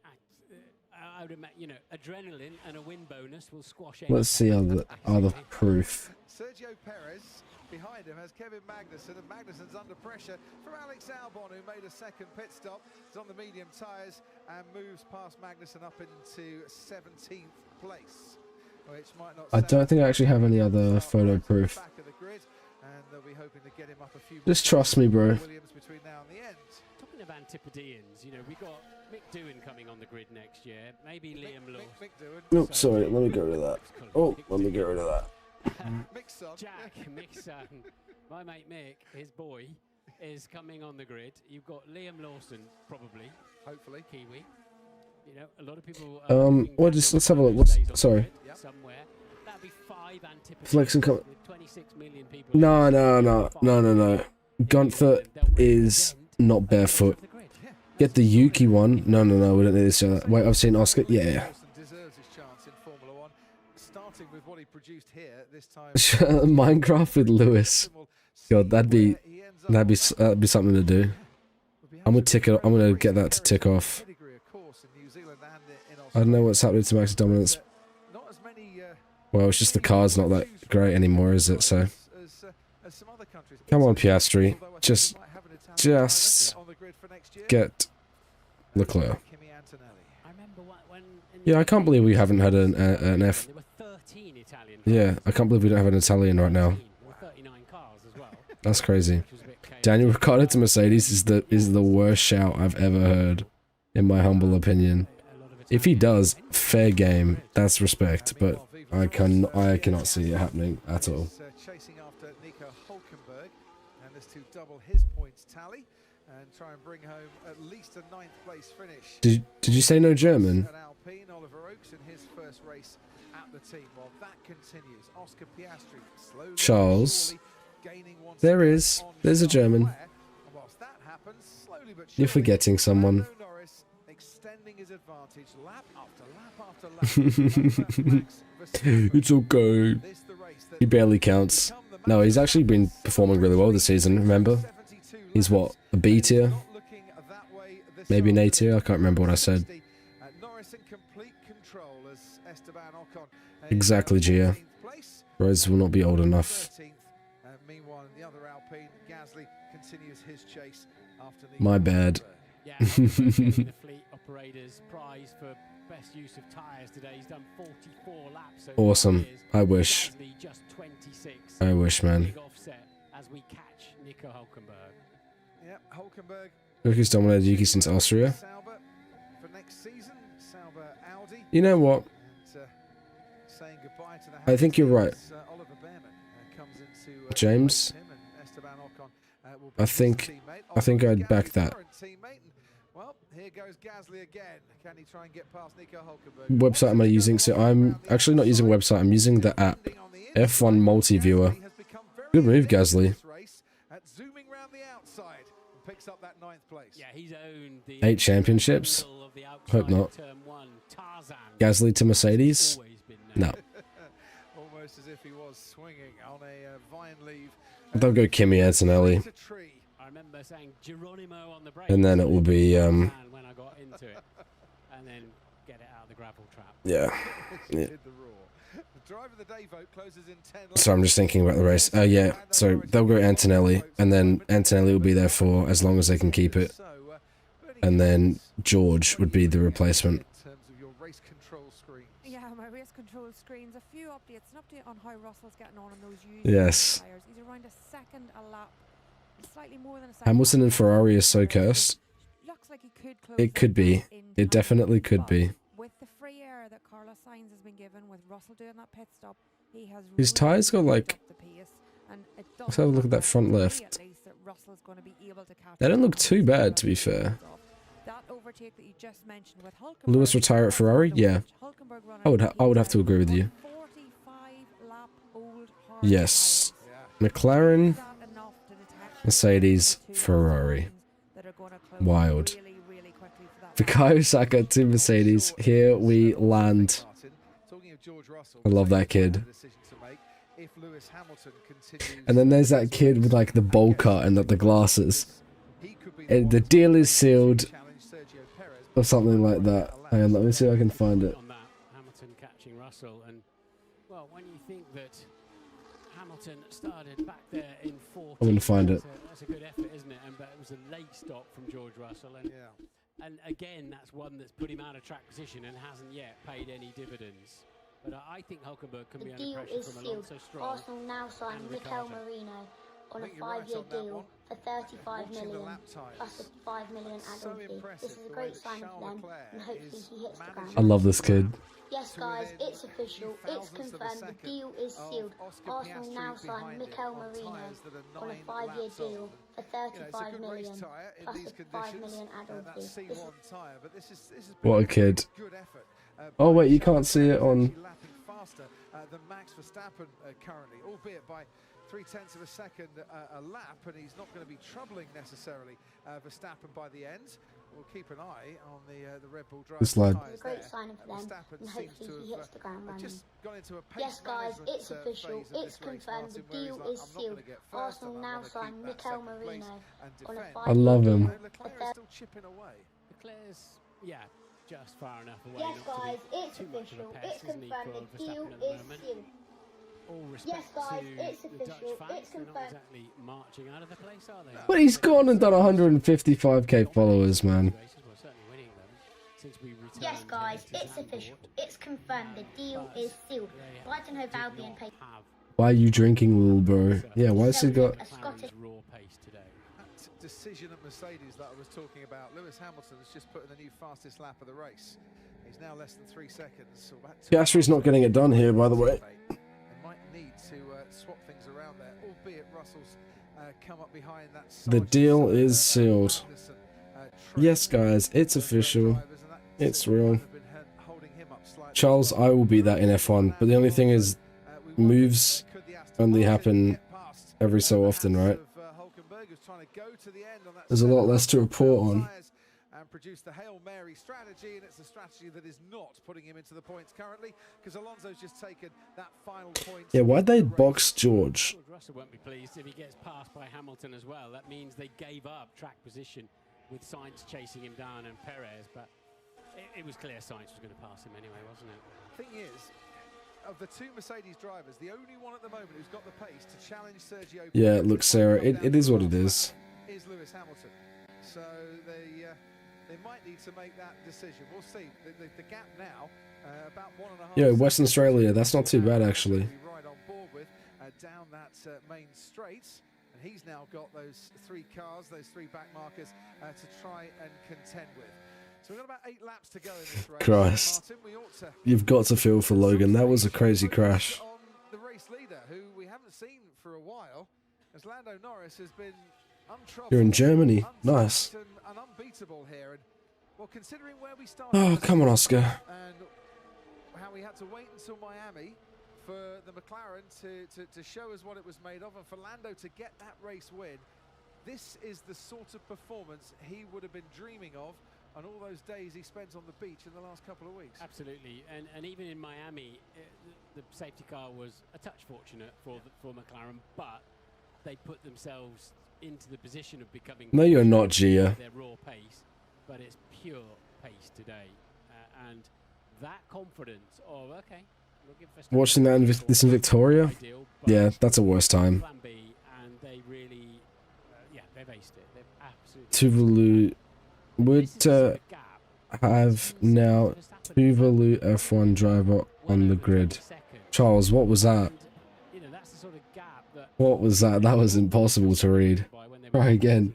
I would imagine, you know, adrenaline and a win bonus will squash any. Let's see other proof. Sergio Perez behind him has Kevin Magnussen, and Magnussen's under pressure from Alex Albon, who made a second pit stop. He's on the medium tyres and moves past Magnussen up into 17th place, which might not I don't think I actually have any other photo proof. back of the grid, and they'll be hoping to get him up a few Just more trust me, bro. Williams between now and the end. Talking of Antipodeans, you know, we got Mick Doohan coming on the grid next year. Maybe Liam Lawson. Mick Doohan. Nope, sorry, let me get rid of that. Oh, let me get rid of that. Mick's son. Jack, Mick's son, my mate Mick, his boy, is coming on the grid. You've got Liam Lawson, probably, Hopefully. Kiwi. You know, a lot of people. Well, just let's have a look. What's sorry? Somewhere. That'd be 5 Antipodeans. Flexing com- with 26 million people. No. Gunther is not barefoot. Get the Yuki one. No, we don't need to show that. Wait, I've seen Oscar. Yeah. Lawson deserves his chance in Formula One, starting with what he produced here this time. Minecraft with Lewis. God, that'd be something to do. I'm gonna get that to tick off. I don't know what's happening to Max's dominance. Well, it's just the car's not that great anymore, is it? So, come on, Piastri, just get Leclerc. Yeah, I can't believe we haven't had an F. There were 13 Italian. Yeah, I can't believe we don't have an Italian right now. There were 39 cars as well. That's crazy. Which was a bit chaotic. Daniel Ricciardo to Mercedes is the worst shout I've ever heard, in my humble opinion. A lot of If he does, fair game. That's respect, but I cannot see it happening at all. Chasing after Nico Hulkenberg, and this to double his points tally and try and bring home at least a 9th place finish. Did you say no German? At Alpine, Oliver Oaks in his first race at the team. While that continues, Oscar Piastri slowly Charles. but surely gaining once There again is. on There's a Charles German. Leclerc. And whilst that happens, slowly but You're surely, forgetting someone. Lando Norris extending his advantage lap after lap after lap. Max Verstappen. It's okay. This the race that He barely counts. No, he's actually been performing really well this season, remember? He's what, a B tier? not looking that way this Maybe an A afternoon. tier? I can't remember what I said. Norris in complete control as Esteban Ocon Exactly, Gia. 13th place, Rose will not be old enough. 13th. Meanwhile, in the other Alpine, Gasly continues his chase after the My bad. Yeah, Hulkenberg getting the fleet operators prize for best use of tyres today. He's done 44 laps. So Awesome. far. I wish. Gasly just 26. I wish, man. Big offset as we catch Nico Hulkenberg. Yep, Hulkenberg. Look who's dominated Yuki since Austria. Sauber for next season. Sauber Audi. You know what? And, saying goodbye to the I think you're right. Oliver Behrman comes into James, him, and Esteban Ocon, will be I his think teammate. I'd Ocon, back Gasly's that. current teammate, and, well, here goes Gasly again. Can he try and get past Nico Hulkenberg? Website am I using? So I'm actually not using website. I'm using the app. F1 Multi-Viewer. Good move, Gasly. Zooming round the outside. picks up that 9th place. Yeah, he's owned the 8 championships. of the Hope not. Turn 1. Tarzan. Gasly to Mercedes. Always been known. No. Almost as if he was swinging on a vine leave. They'll go Kimi Antonelli. I remember saying Geronimo on the brake. And then it will be, when I got into it. And then get it out of the gravel trap. yeah. Yeah. The driver of the day vote closes in 10 So I'm just thinking about the race. Yeah, so they'll go Antonelli, and then Antonelli will be there for as long as they can keep it. And then George would be the replacement. In terms of your race control screen. Yeah, my race control screens. A few updates. An update on how Russell's getting on those used Yes. tires. He's around a second a lap. Slightly more than a second. Hamilton and Ferrari is so cursed. Looks like he could close It could be. It definitely could be. With the free air that Carlos Sainz has been given, with Russell doing that pit stop, he has His tyres got like... upped the pace, and it Let's have a look at that front left. at least that Russell's going to be able to catch They don't look up too bad, to be fair. that overtake that you just mentioned with Hulkenberg, Lewis retire at Ferrari? Yeah. I would have to agree with you. 45-lap old hard Yes. tires. McLaren, Is that enough to detect Mercedes, two Ferrari. that are gonna close Wild. really, really quickly for that Bukayo Saka to Mercedes. Here we land. Talking of George Russell, I love that kid. decision to make. If Lewis Hamilton continues, And then there's that kid with like the bowl cut and the glasses. he could be The deal is sealed, challenge Sergio Perez. or something like that. Hang on, let me see if I can find it. On that, Hamilton catching Russell, and well, when you think that Hamilton started back there in 4th, I'm gonna find it. That's a good effort, isn't it? But it was a late stop from George Russell, and Yeah. and again, that's one that's put him out of track position and hasn't yet paid any dividends. But I think Hulkenberg can The be under deal pressure is from sealed. Alonso Stroll. Arsenal now signed and Mikel Ricciardo. Marino on a think you're right 5-year on that deal one. for 35 Watching the million lap plus a times, 5 million so add-on fee. impressive This is a the way great that sign for Charles them, Leclerc and hopefully is he hits the ground managing I love this kid. Yes, to guys, within it's official. a few It's thousandths of a confirmed. The second deal is of sealed. Oscar Arsenal Piastri now signed behind it Mikel on Marino tyres that are on a 9 5-year laps deal old. for You know, it's a 35 good race million tyre in plus these a 5 conditions. million add-on That fee. This C1 is tyre, but this has What a been kid. good effort. Oh by wait, you Charles can't see it Leclerc, on... actually lapping faster than Max Verstappen currently, albeit by 0.3 of a second a lap, and he's not going to be troubling necessarily Verstappen by the end. We'll keep an eye on the Red Bull driver. This lad. a great signing for them, Verstappen and seems hopefully he to hits the ground running. just gone into a pace Yes, guys, management, it's official. phase of It's this race, confirmed. The Martin, where he's deal like, is I'm not gonna sealed. get first, Arsenal and I'm now gonna signed keep that Mikel second place Marino and on a defend. 5-year love deal him. for Leclerc is still chipping away. Leclerc's, yeah, just far enough away. Yes, not to guys, be it's too much of a official. pest, It's isn't he, confirmed. for The deal Verstappen at the is moment? sealed. All respect guys, to it's the Dutch official. fans. It's They're not confirmed. exactly marching out of the place, are they? But he's gone and done 155k followers, man. Well, certainly winning them since we returned Yes, guys, to it's Zandvoort. official. It's confirmed. The deal is sealed. They Brighton Hove did Albion not paid have Why are you drinking, little bro? Yeah, why has he got... a Scottish. McLaren's raw pace today. That decision at Mercedes that I was talking about, Lewis Hamilton has just put in the new fastest lap of the race. He's now less than 3 seconds. So about Piastri's not getting it done here, by the way. They might need to swap things around there, albeit Russell's come up behind that. The deal is sealed. Yes, guys, it's official. It's real. Charles, I will be that in F1, but the only thing is, moves only happen every so often, right? There's a lot less to report on. And produce the Hail Mary strategy, and it's a strategy that is not putting him into the points currently, because Alonso's just taken that final point. Yeah, why'd they box George? George Russell won't be pleased if he gets passed by Hamilton as well. That means they gave up track position with Sainz chasing him down and Perez, but it was clear Sainz was going to pass him anyway, wasn't it? Thing is, of the 2 Mercedes drivers, the only one at the moment who's got the pace to challenge Sergio Yeah, Perez look, Sarah, it is what it is is. Lewis Hamilton. So they might need to make that decision. We'll see. The gap now, about 1.5. Yo, Western Australia, that's not too bad, actually. Right on board with down that main straight, and he's now got those 3 cars, those 3 back markers to try and contend with. So we've got about 8 laps to go in this race. Christ. Martin, we ought to You've got to feel for Logan. That was a crazy crash. on the race leader, who we haven't seen for a while, as Lando Norris has been untroubled. You're in Germany. Nice. And unbeatable here. And well, considering where we started, Oh, come on, Oscar. and how we had to wait until Miami for the McLaren to show us what it was made of, and for Lando to get that race win, this is the sort of performance he would have been dreaming of on all those days he spent on the beach in the last couple of weeks. Absolutely, and even in Miami, the safety car was a touch fortunate for McLaren, but they put themselves into the position of becoming. No, you're not, Gia. Their raw pace, but it's pure pace today, and that confidence of okay. Watching that this in Victoria, yeah, that's a worse time. Plan B, and they really, yeah, they've aced it. They've absolutely. Tuvalu would have now Tuvalu F1 driver on the grid. Charles, what was that? What was that? That was impossible to read. Try again.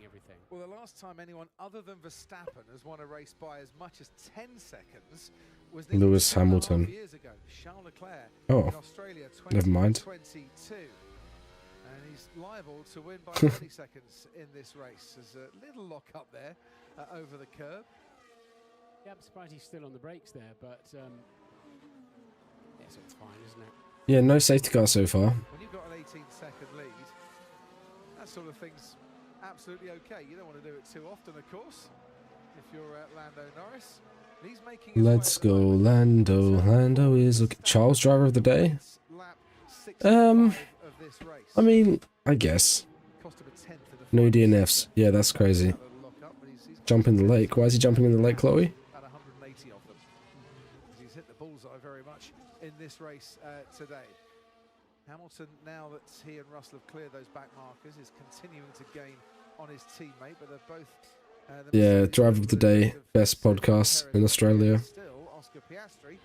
Well, the last time anyone other than Verstappen has won a race by as much as 10 seconds was Lewis Hamilton. years ago. Charles Leclerc Oh, in Australia, never mind. 2022. And he's liable to win by 20 seconds in this race. There's a little lock up there over the curb. Yeah, I'm surprised he's still on the brakes there, but yeah, so it's fine, isn't it? Yeah, no safety car so far. When you've got an 18-second lead, that sort of thing's absolutely okay. You don't want to do it too often, of course, if you're Lando Norris. He's making his Let's way go, Lando. Lando is okay. Charles, driver of the day. I mean, I guess. No DNFs. Yeah, that's crazy. Jump in the lake. Why is he jumping in the lake, Chloe? About 180 of them. He's hit the bullseye very much in this race today. Hamilton, now that he and Russell have cleared those back markers, is continuing to gain on his teammate, but they're both. Yeah, driver of the day, best podcast in Australia. Still, Oscar Piastri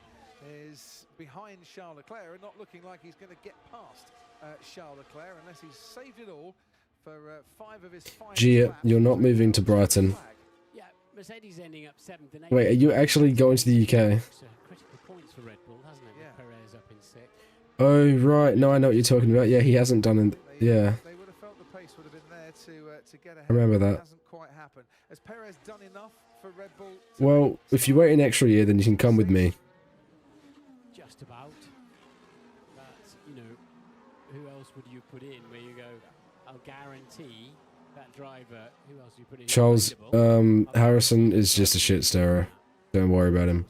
is behind Charles Leclerc and not looking like he's going to get past Charles Leclerc unless he's saved it all for 5 of his 5. Gia, you're not moving to Brighton. Yeah, Mercedes ending up 7th and 8th. Wait, are you actually going to the UK? Critical points for Red Bull, hasn't it? Yeah. Perez up in 6th. Oh, right. No, I know what you're talking about. Yeah, he hasn't done it. Yeah. They would have felt the pace would have been there to get ahead. I remember that. It hasn't quite happened. Has Perez done enough for Red Bull? Well, if you wait an extra year, then you can come with me. Just about. But, you know, who else would you put in where you go, I'll guarantee that driver, who else do you put in? Charles, Harrison is just a shit stirrer. Don't worry about him.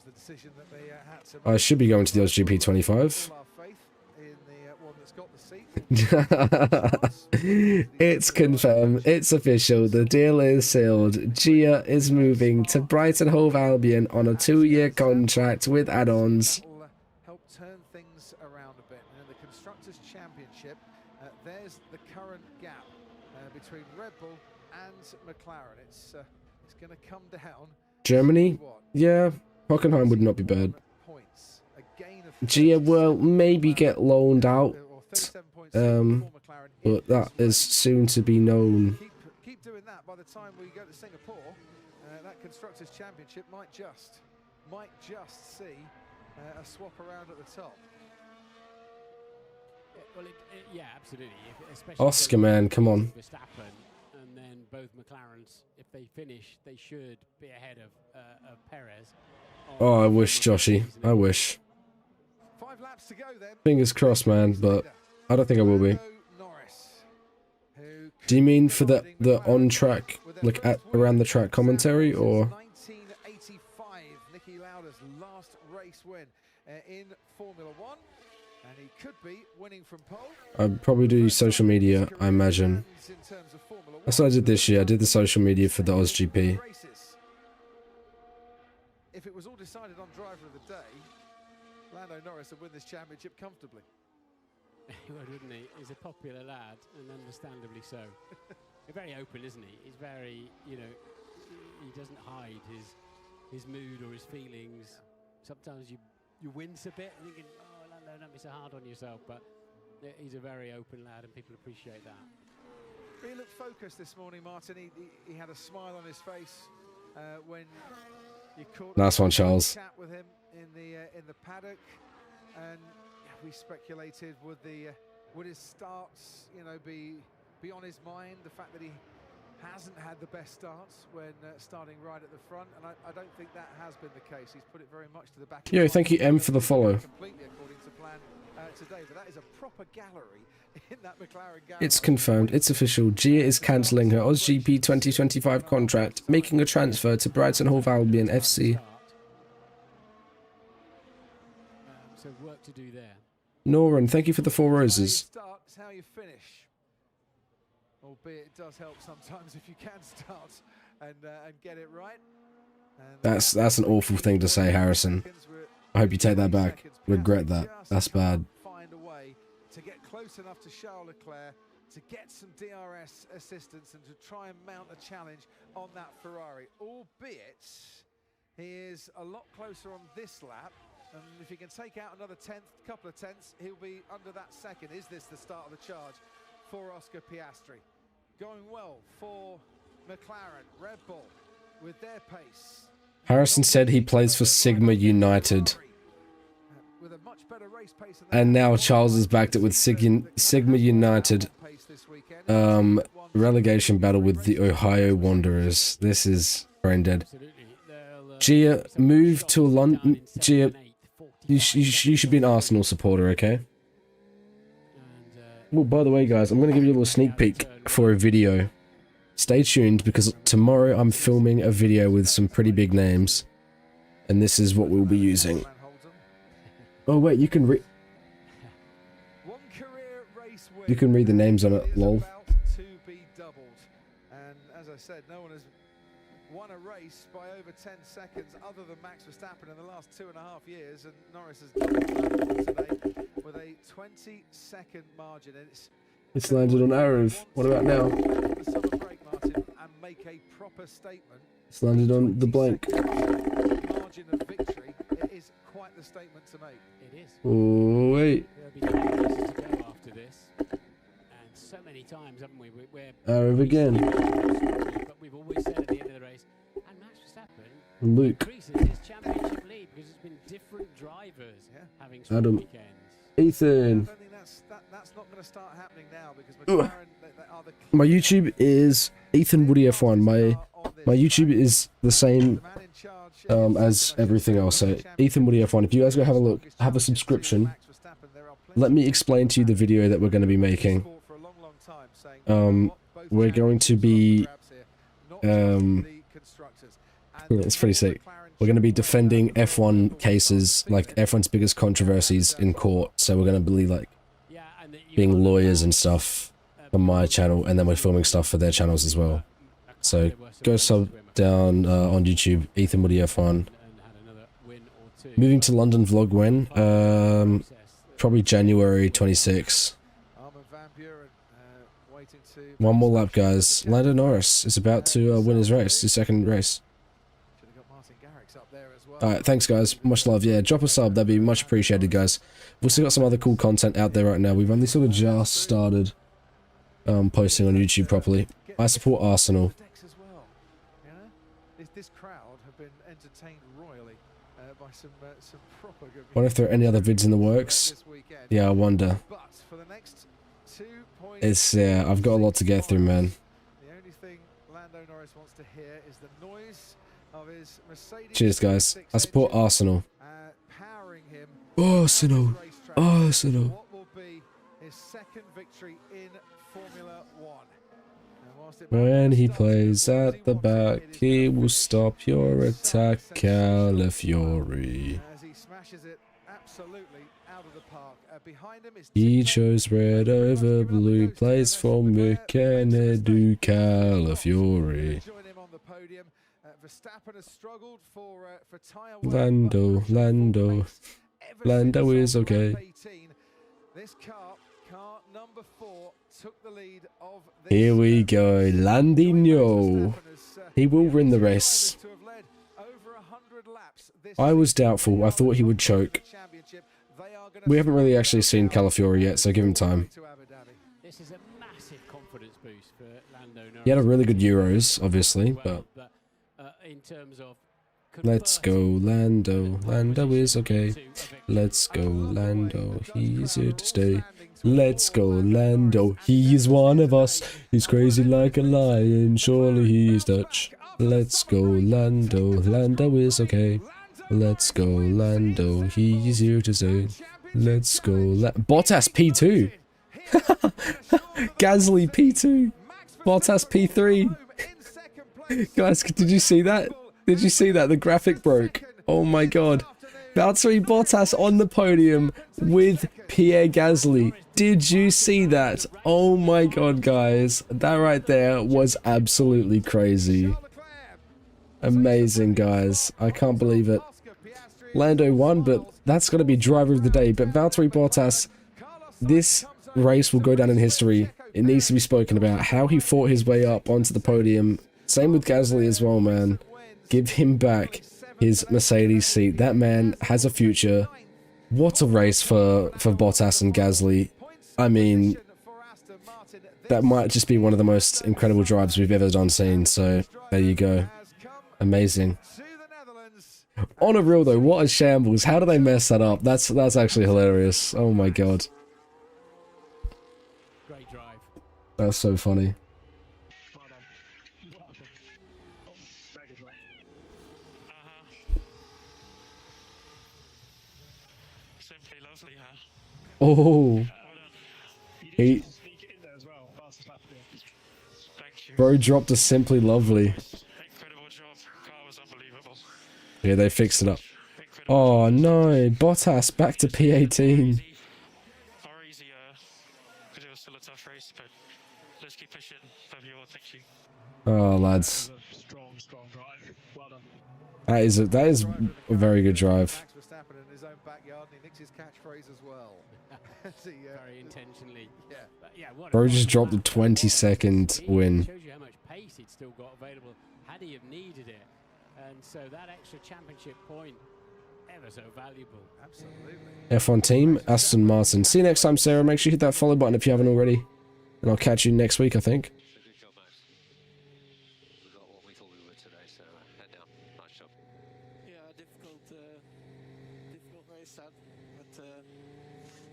I should be going to the OSGP 25. It's confirmed. It's official. The deal is sealed. Gia is moving to Brighton Hove Albion on a 2-year contract with add-ons. Help turn things around a bit. And in the Constructors' Championship, there's the current gap between Red Bull and McLaren. It's going to come down. Germany? Yeah, Hockenheim would not be bad. Gia will maybe get loaned out. But that is soon to be known. Keep doing that. By the time we go to Singapore, that Constructors' Championship might just see a swap around at the top. Well, yeah, absolutely. Especially Oscar, man, come on. Verstappen, and then both McLarens, if they finish, they should be ahead of Perez. Oh, I wish, Joshy. I wish. 5 laps to go then. Fingers crossed, man, but I don't think I will be. Do you mean for the on-track, like around the track commentary, or? 1985, Niki Lauda's last race win in Formula 1, and he could be winning from pole. I'd probably do social media, I imagine. That's what I did this year. I did the social media for the OSGP. If it was all decided on driver of the day, Lando Norris would win this championship comfortably. He would, wouldn't he? He's a popular lad, and understandably so. He's very open, isn't he? He's very, you know, he doesn't hide his mood or his feelings. Sometimes you wince a bit, thinking, oh, Lando, don't be so hard on yourself. But he's a very open lad, and people appreciate that. He looked focused this morning, Martin. He had a smile on his face when you caught nice one, Charles. Chat with him in the paddock, and we speculated would his starts, you know, be on his mind. The fact that he hasn't had the best starts when starting right at the front, and I don't think that has been the case. He's put it very much to the back. Yo, thank you, M, for the follow. Completely according to plan today, but that is a proper gallery in that McLaren garage. It's confirmed. It's official. Gia is cancelling her AusGP 2025 contract, making a transfer to Brighton Hove Albion FC. So work to do there. Noran, thank you for the 4 roses. Start is how you finish. Albeit it does help sometimes if you can start and get it right. And That's an awful thing to say, Harrison. I hope you take that back. Regret that. That's bad. Find a way to get close enough to Charles Leclerc to get some DRS assistance and to try and mount a challenge on that Ferrari. Albeit he is a lot closer on this lap. And if he can take out another couple of tenths, he'll be under that second. Is this the start of the charge for Oscar Piastri? Going well for McLaren, Red Bull, with their pace. Harrison said he plays for Sigma United. And now Charles has backed it with Sigma United. Relegation battle with the Ohio Wanderers. This is brain dead. Gia, move to London. Gia, you should be an Arsenal supporter, okay? Well, by the way, guys, I'm going to give you a little sneak peek for a video. Stay tuned, because tomorrow I'm filming a video with some pretty big names. And this is what we'll be using. Oh, wait, you can read... You can read the names on it, lol. And as I said, no one has won a race by over 10 seconds other than Max Verstappen in the last 2.5 years, and Norris has done it today with a 20-second margin. And It's landed on Arrow. What about now? And make a proper statement. It's landed on the blank. Margin of victory. It is quite the statement to make. It is. Oh, wait. There'll be no races to go after this. And so many times, haven't we? Arrow again. But we've always said at the end of the race, and Max Verstappen Luke. increases his championship lead because it's been different drivers having strong Adam. weekends. Ethan. I think that's not going to start happening now because McLaren they are the My YouTube is Ethan Woody F1. My YouTube is the same as everything else. So Ethan Woody F1. If you guys go have a look, have a subscription. Let me explain to you the video that we're going to be making. We're going to be it's pretty sick. We're going to be defending F1 cases, like F1's biggest controversies in court. So we're going to be like being lawyers and stuff on my channel, and then we're filming stuff for their channels as well. So go sub down on YouTube, Ethan Woody F1. Moving to London vlog when? Probably January 26. One more lap, guys. Lando Norris is about to win his race, his second race. Alright, thanks guys, much love. Yeah, drop a sub, that'd be much appreciated, guys. We've still got some other cool content out there right now. We've only sort of just started posting on YouTube properly. I support Arsenal. This crowd have been entertained royally by some proper good. What if there are any other vids in the works? Yeah, I wonder. It's I've got a lot to get through, man. The only thing Lando Norris wants to hear is the noise of his Mercedes. Cheers, guys. I support Arsenal. Powering him. Arsenal. Arsenal. What will be his second victory in Formula 1? When he plays at the back, he will stop your attack, Calafiore. As he smashes it absolutely out of the park. Behind him is He chose red over blue, plays for Mukenedu Calafiore. join him on the podium. Verstappen has struggled for tyre Lando is okay. This car number 4 took the lead of this. Here we go, Landino. He will win the race. I was doubtful. I thought he would choke. We haven't really actually seen Calafiore yet, so give him time. This is a massive confidence boost for Lando Norris. He had a really good Euros, obviously, but in terms of let's go, Lando. Lando is okay. Let's go, Lando. He's here to stay. Let's go, Lando. He's one of us. He's crazy like a lion. Surely he's Dutch. Let's go, Lando. Lando is okay. Let's go, Lando. He's here to stay. Let's go, Bottas P2. Gasly P2. Bottas P3. Guys, did you see that? Did you see that? The graphic broke. Oh my god. Valtteri Bottas on the podium with Pierre Gasly. Did you see that? Oh my god, guys. That right there was absolutely crazy. Amazing, guys. I can't believe it. Lando won, but that's got to be driver of the day. But Valtteri Bottas, this race will go down in history. It needs to be spoken about. How he fought his way up onto the podium. Same with Gasly as well, man. Give him back his Mercedes seat. That man has a future. What a race for Bottas and Gasly. I mean, that might just be one of the most incredible drives we've ever seen. So, there you go. Amazing. On a real though, what a shambles. How do they mess that up? That's actually hilarious. Oh my god. Great drive. That's so funny. Simply lovely, huh? Oh. He... Bro dropped a simply lovely. Incredible job. Car was unbelievable. Yeah, they fixed it up. Oh no, Bottas back to P18. Far easier, because it was still a tough race, but let's keep pushing. Love you all. Thank you. Oh lads. Strong drive. Well done. That is a very good drive. Max Verstappen in his own backyard, and he nicks his catchphrase as well. Very intentionally. Yeah. But yeah, what Bro just dropped a 20-second win. Shows you how much pace he'd still got available had he have needed it. And so that extra championship point, ever so valuable. Absolutely. F1 team, Aston Martin. See you next time, Sarah. Make sure you hit that follow button if you haven't already. And I'll catch you next week, I think. Good job, Max. We got what we thought we would today, so head down. Nice job. Yeah, difficult race, sad, but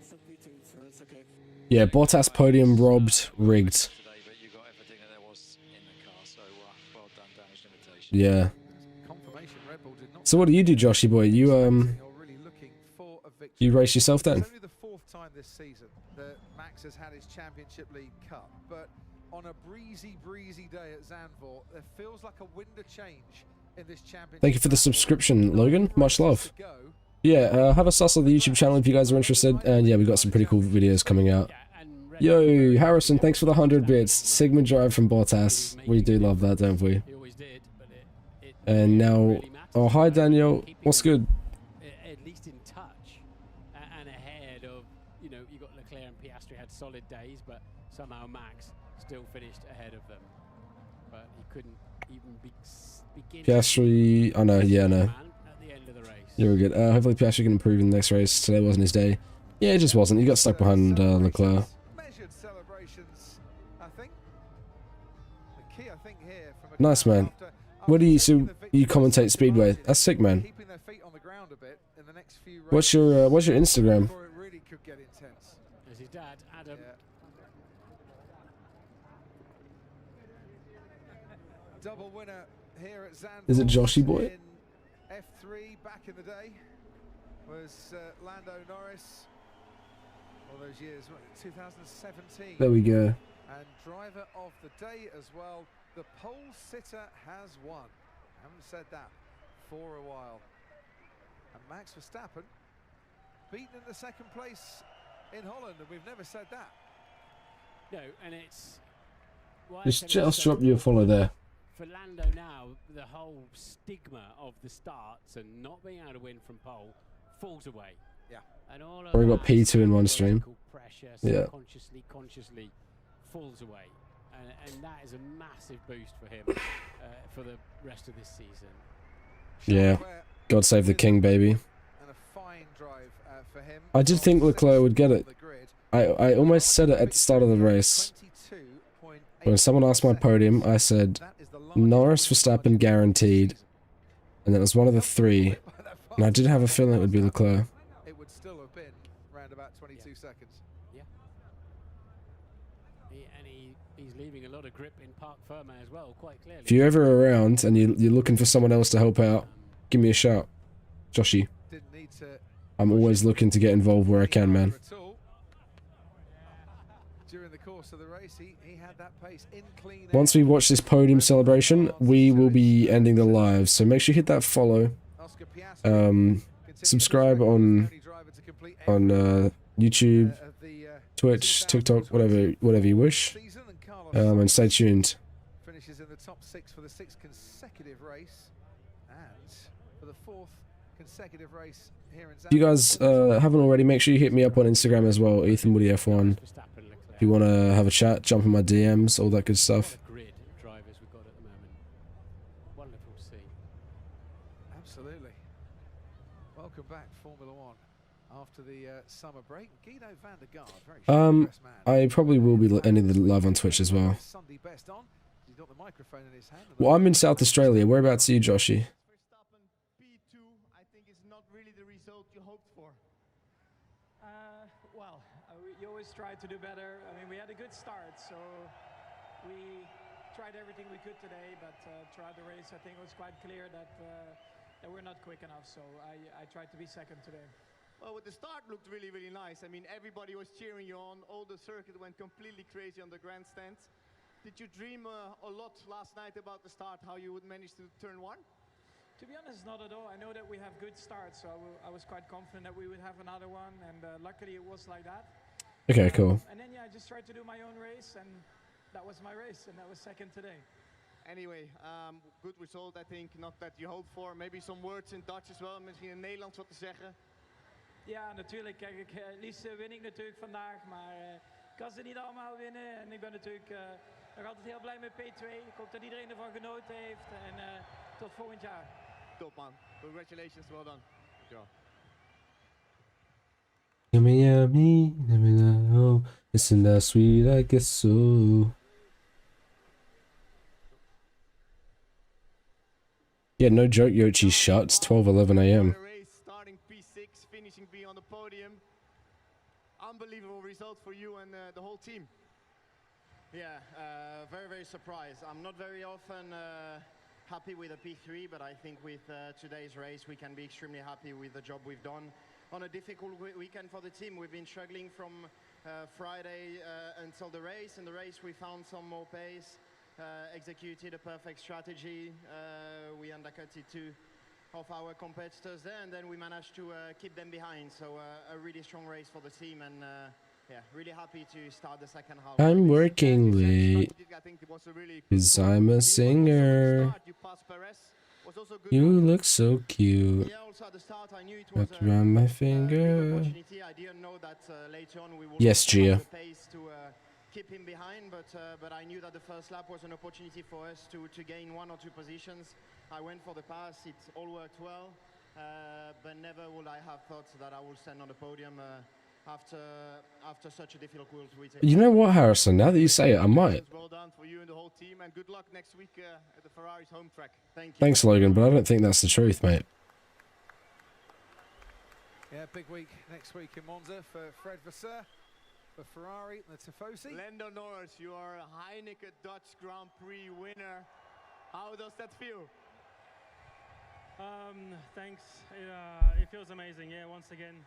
still P2, so that's okay. Yeah, Bottas podium robbed, rigged. Today, but you got everything that there was in the car, so well done, damage limitation. Yeah. Confirmation Red Bull did not. So what do you do, Joshy boy? You Really looking for a victory. you race yourself then? It's only the fourth time this season that Max has had his Championship League Cup, but on a breezy day at Zandvoort, there feels like a wind of change in this championship. Thank you for the subscription, Logan. Much love. Yeah, have a suss on the YouTube channel if you guys are interested. And yeah, we got some pretty cool videos coming out. Yo, Harrison, thanks for the 100 bits. Sigmund Drive from Bottas. We do love that, don't we? And now, oh hi Daniel, what's good? At least in touch and ahead of, you know, you got Leclerc and Piastri had solid days, but somehow Max still finished ahead of them. But he couldn't even begin. Piastri, oh no, yeah, no. At the end of the race. You're good. Hopefully Piastri can improve in the next race. Today wasn't his day. Yeah, it just wasn't. He got stuck behind Leclerc. Measured celebrations, I think. The key, I think, here from a Nice, man. What do you, so you commentate Speedway? That's sick, man. keeping their feet on the ground a bit in the next few What's your Instagram? before it really could get intense. There's his dad, Adam. Double winner here at Zandvoort. Is it Joshy boy? In F3 back in the day was Lando Norris. All those years, 2017. There we go. And driver of the day as well. The pole sitter has won. Haven't said that for a while. And Max Verstappen beaten in the second place in Holland, and we've never said that. No, and it's... Just drop you a follow there. For Lando now, the whole stigma of the starts and not being able to win from pole falls away. Yeah. And all of We got that P2 in one stream. pressure Yeah. consciously falls away. And that is a massive boost for him for the rest of this season. Yeah. God save the king, baby. And a fine drive for him. I did think Leclerc would get it. I almost said it at the start of the race. When someone asked my podium, I said Norris, Verstappen guaranteed. And then it was one of the three. And I did have a feeling it would be Leclerc. It would still have been around about 22 seconds. Yeah. He's leaving a lot of grip in Parc Ferme as well, quite clearly. If you're ever around and you're looking for someone else to help out, give me a shout. Joshy. Didn't need to I'm always looking to get involved where I can, man. course of the race, he had that pace in clean Once we watch this podium celebration, we will be ending the live. So make sure you hit that follow. Subscribe on YouTube, Twitch, TikTok, whatever you wish. And stay tuned. Finishes in the top 6 for the 6th consecutive race, and for the 4th consecutive race here in. If you guys haven't already, make sure you hit me up on Instagram as well, Ethan Woody F1. If you want to have a chat, jump in my DMs, all that good stuff. Grid drivers we've got at the moment. Wonderful to see. Absolutely. Welcome back, Formula One. After the summer break, Guido van der Garde, very sharp man. I probably will be ending the live on Twitch as well. Sunday best on. He's got the microphone in his hand. Well, I'm in South Australia. Whereabouts are you, Joshy? P2, I think it's not really the result you hoped for. Well, you always try to do better. I mean, we had a good start, so we tried everything we could today, but throughout the race, I think it was quite clear that we're not quick enough, so I tried to be second today. Well, the start looked really, really nice. I mean, everybody was cheering you on. All the circuit went completely crazy on the grandstands. Did you dream a lot last night about the start, how you would manage to turn one? To be honest, not at all. I know that we have good starts, so I was quite confident that we would have another one, and luckily it was like that. Okay, cool. And then, yeah, I just tried to do my own race, and that was my race, and that was second today. Anyway, good result, I think. Not that you hoped for. Maybe some words in Dutch as well. Misschien in Nederlands wat te zeggen. Ja, natuurlijk. Kijk, het liefst win ik natuurlijk vandaag, maar ik kan ze niet allemaal winnen. En ik ben natuurlijk nog altijd heel blij met P2. Ik hoop dat iedereen ervan genoten heeft, en tot volgend jaar. Top, man. Congratulations, well done. Good job. Isn't that sweet? I guess so. Yeah, no joke, Yochi's shut. It's 12:11 a.m. Starting P6, finishing B on the podium. Unbelievable result for you and the whole team. Yeah, very, very surprised. I'm not very often happy with a P3, but I think with today's race, we can be extremely happy with the job we've done. On a difficult weekend for the team, we've been struggling from Friday until the race. In the race, we found some more pace, executed a perfect strategy. We undercutted two of our competitors there, and then we managed to keep them behind. So a really strong race for the team, and yeah, really happy to start the second half. I'm working late because I'm a singer. You look so cute. Wrapped around my finger. Yes, Gia. Keep him behind, but I knew that the first lap was an opportunity for us to gain 1 or 2 positions. I went for the pass. It all worked well, but never would I have thought that I would stand on the podium after such a difficult week. You know what, Harrison? Now that you say it, I might. Well done for you and the whole team, and good luck next week at the Ferrari's home track. Thank you. Thanks, Logan, but I don't think that's the truth, mate. Yeah, big week next week in Monza for Fred Vasseur, for Ferrari and the Tifosi. Lando Norris, you are a Heineken Dutch Grand Prix winner. How does that feel? Thanks. It feels amazing. Yeah, once again.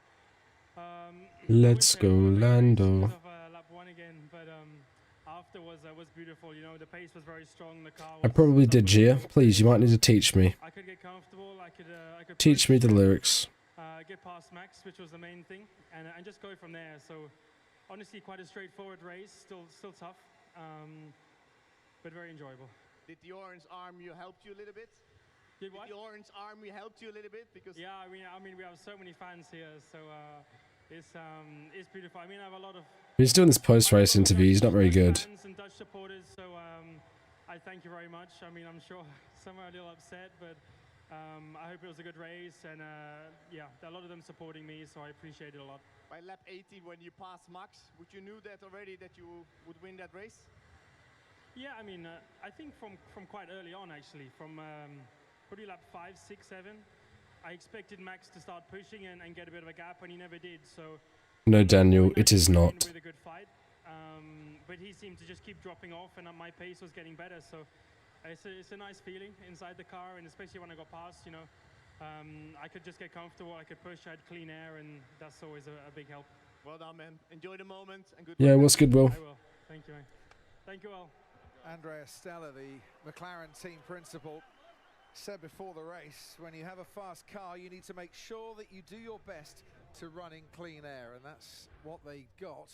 Let's go, Lando. Lap 1 again, but after was beautiful. You know, the pace was very strong. The car was I probably did, Gia. Please, you might need to teach me. I could get comfortable. I could Teach me the lyrics. Get past Max, which was the main thing, and just go from there. So, honestly, quite a straightforward race. Still tough, but very enjoyable. Did the orange army help you a little bit? Did what? The orange army helped you a little bit because. Yeah, I mean, we have so many fans here, so it's beautiful. I mean, I have a lot of. He's doing this post-race interview. He's not very good. Fans and Dutch supporters, so I thank you very much. I mean, I'm sure some are a little upset, but I hope it was a good race, and yeah, a lot of them supporting me, so I appreciate it a lot. By lap 80, when you passed Max, would you knew that already that you would win that race? Yeah, I mean, I think from quite early on, actually, from probably lap 5, 6, 7, I expected Max to start pushing and get a bit of a gap, and he never did. So No, Daniel, it is not. With a good fight, but he seemed to just keep dropping off, and my pace was getting better. So it's a nice feeling inside the car, and especially when I got past, you know, I could just get comfortable. I could push. I had clean air, and that's always a big help. Well done, man. Enjoy the moment and good. Yeah, what's good, Will? I will. Thank you, man. Thank you all. Andrea Stella, the McLaren team principal, said before the race, when you have a fast car, you need to make sure that you do your best to run in clean air, and that's what they got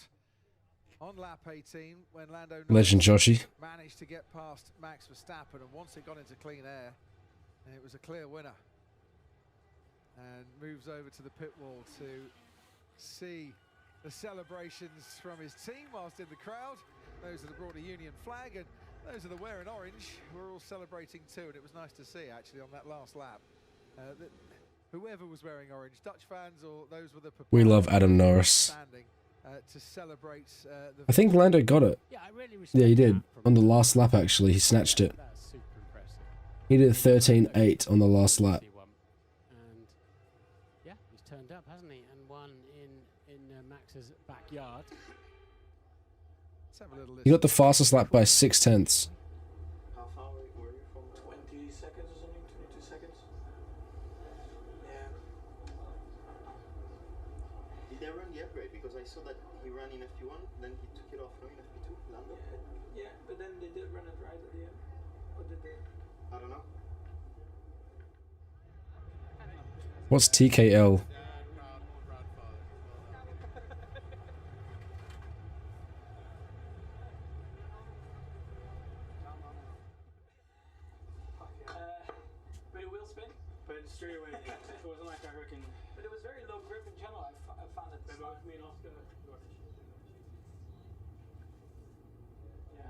on lap 18 when Lando Legend Joshi managed to get past Max Verstappen, and once it got into clean air, it was a clear winner. And moves over to the pit wall to see the celebrations from his team whilst in the crowd. Those that have brought a Union flag, and those that are wearing orange were all celebrating too, and it was nice to see actually on that last lap that whoever was wearing orange, Dutch fans or those with the We love Adam Norris. to celebrate I think Lando got it. Yeah, I really Yeah, he did. On the last lap, actually. He snatched it. That's super impressive. He did 13.8 on the last lap. And yeah, he's turned up, hasn't he? And won in Max's backyard. Let's have a little He got the fastest lap by 6/10. How far were you from 20 seconds or something? 22 seconds? Yeah. Did they run the upgrade? Because I saw that he ran in FP1, then he took it off in FP2, Lando? Yeah, but then they did run it right at the end. Or did they? I don't know. What's TKL? But it will spin. But straight away, it wasn't like I reckon. But it was very low grip in general. I found it. Maybe with me and Oscar. Yeah.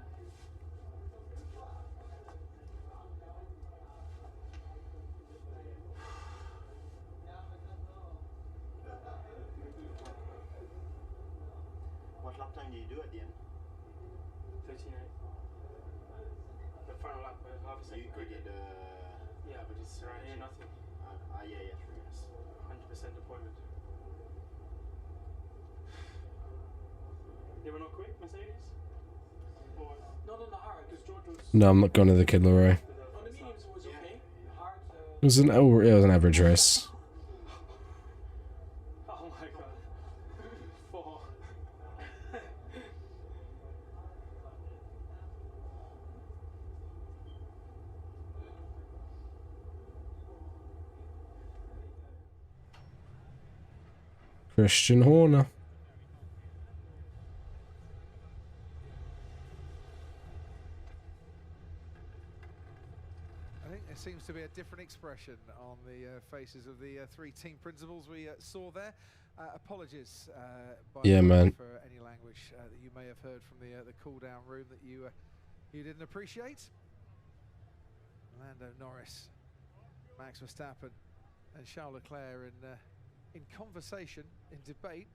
What lap time did you do at the end? 13.8. The final lap, half a second. You did, yeah, but it's right here, nothing. Yeah, 3 minutes. 100% deployment. They were not quick, Mercedes? Or not on the hard, because George was. No, I'm not going to the Kid Leroy. On the mediums, it was okay. Hard. It was an average race. Oh my god. 4. Christian Horner. I think there seems to be a different expression on the faces of the 3 team principals we saw there. Apologies by Yeah, man. for any language that you may have heard from the cool down room that you didn't appreciate. Lando Norris, Max Verstappen and Charles Leclerc in conversation, in debate,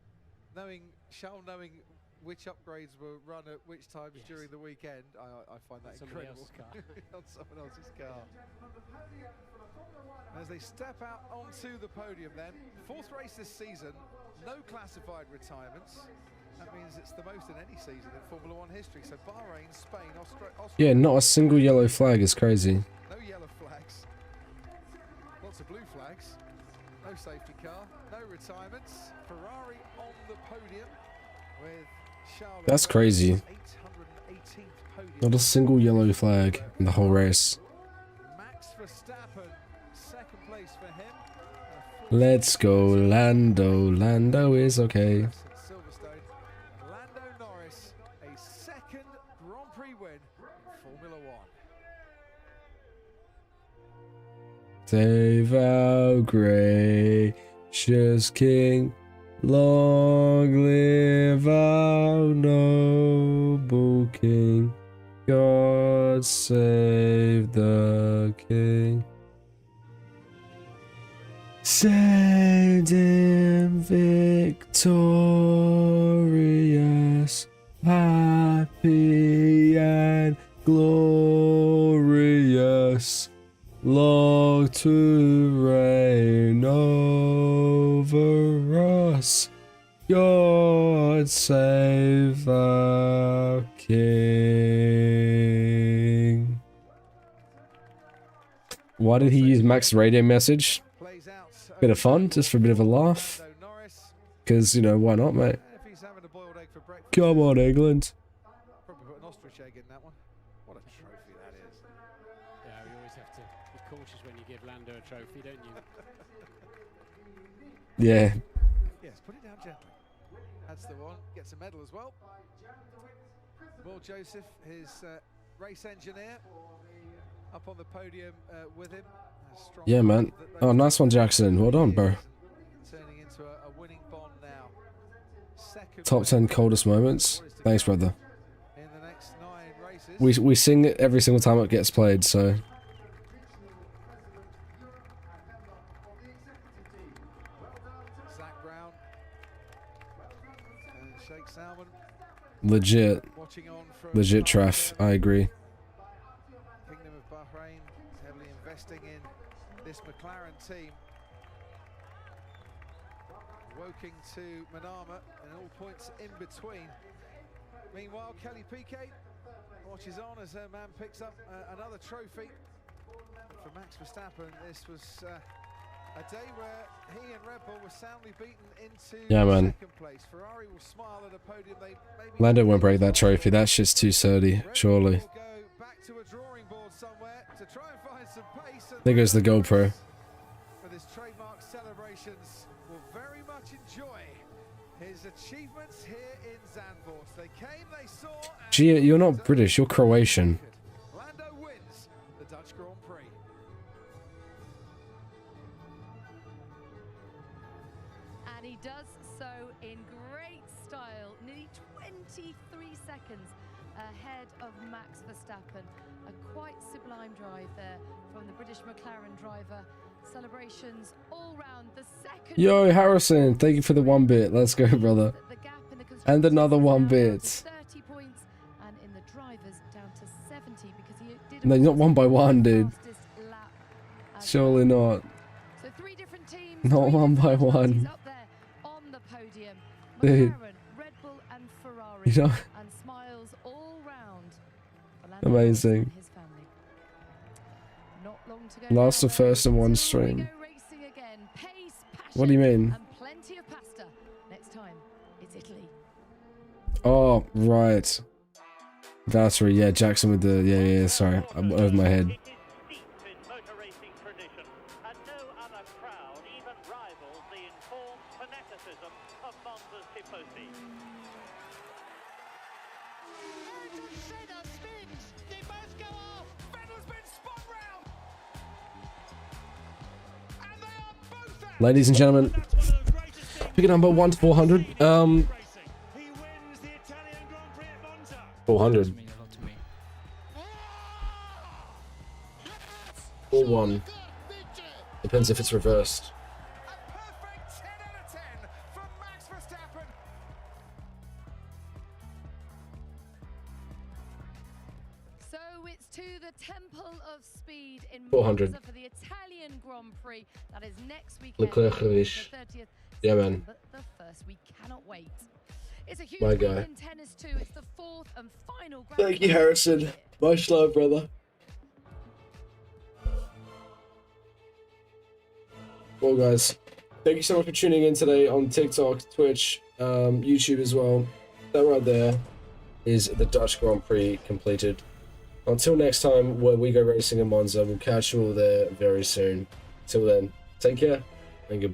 Charles knowing which upgrades were run at which times during the weekend. I find that incredible. On someone else's car. As they step out onto the podium then, 4th race this season, no classified retirements. That means it's the most in any season in Formula 1 history. So Bahrain, Spain, Austria. Yeah, not a single yellow flag is crazy. No yellow flags. Lots of blue flags. No safety car. No retirements. Ferrari on the podium with Charles. That's crazy. 818th podium. Not a single yellow flag in the whole race. Max Verstappen, 2nd place for him. Let's go, Lando. Lando is okay. Silverstone. Lando Norris, a 2nd Grand Prix win in Formula 1. Save our gracious King. Long live our noble King. God save the King. Send him victorious, happy and glorious, long to reign over us. God save our King. Why did he use Max's radio message? Bit of fun, just for a bit of a laugh. Because, you know, why not, mate? Come on, England. ostrich egg in that one. What a trophy that is. Yeah, you always have to be cautious when you give Lando a trophy, don't you? Yeah. Yes, put it down gently. That's the one. Gets a medal as well. Will Joseph, his race engineer, up on the podium with him. Yeah, man. Oh, nice one, Jackson. Well done, bro. Turning into a winning bond now. Top 10 coldest moments. Thanks, brother. In the next 9 races. We sing it every single time it gets played, so. Zach Brown and Sheikh Salman. Legit. Legit Traff. I agree. Kingdom of Bahrain is heavily investing in this McLaren team. Woking to Manama and all points in between. Meanwhile, Kelly Piquet watches on as her man picks up another trophy. For Max Verstappen, this was a day where he and Red Bull were soundly beaten into second place. Ferrari will smile at a podium they maybe Lando won't break that trophy. That shit's too sturdy, surely. go back to a drawing board somewhere to try and find some pace. There goes the GoPro. For this trademark celebrations, will very much enjoy his achievements here in Zandvoort. They came, they saw. Gee, you're not British, you're Croatian. Lando wins the Dutch Grand Prix. And he does so in great style, nearly 23 seconds ahead of Max Verstappen. A quite sublime drive there from the British McLaren driver. Celebrations all round. The second. Yo, Harrison, thank you for the 1 bit. Let's go, brother. And another 1 bit. 30 points, and in the drivers down to 70 because he did. No, not 1 by 1, dude. Surely not. So 3 different teams. Not 1 by 1. Up there on the podium. Dude. McLaren, Red Bull, and Ferrari. You know? And smiles all round. Amazing. His family. Not long to go. Last of first in one stream. Racing again. Pace, passion, What do you mean? and plenty of pasta. Next time, it's Italy. Oh, right. Valtteri, yeah, Jackson with the... Yeah, sorry. I'm over my head. Ladies and gentlemen, pick a number 1 to 400. 400. Or 1. Depends if it's reversed. So it's to the Temple of Speed in 400. Monza for the Italian Grand Prix. That is next weekend. Leclerc, the 30th. yeah, man. But the first, we cannot wait. It's a huge My week guy. in tennis too. It's the 4th and final Grand Thank you, Prix. Harrison. Much love, brother. Well, guys, thank you so much for tuning in today on TikTok, Twitch, YouTube as well. That right there is the Dutch Grand Prix completed. Until next time, where we go racing in Monza, we'll catch you all there very soon. Till then, take care and goodbye.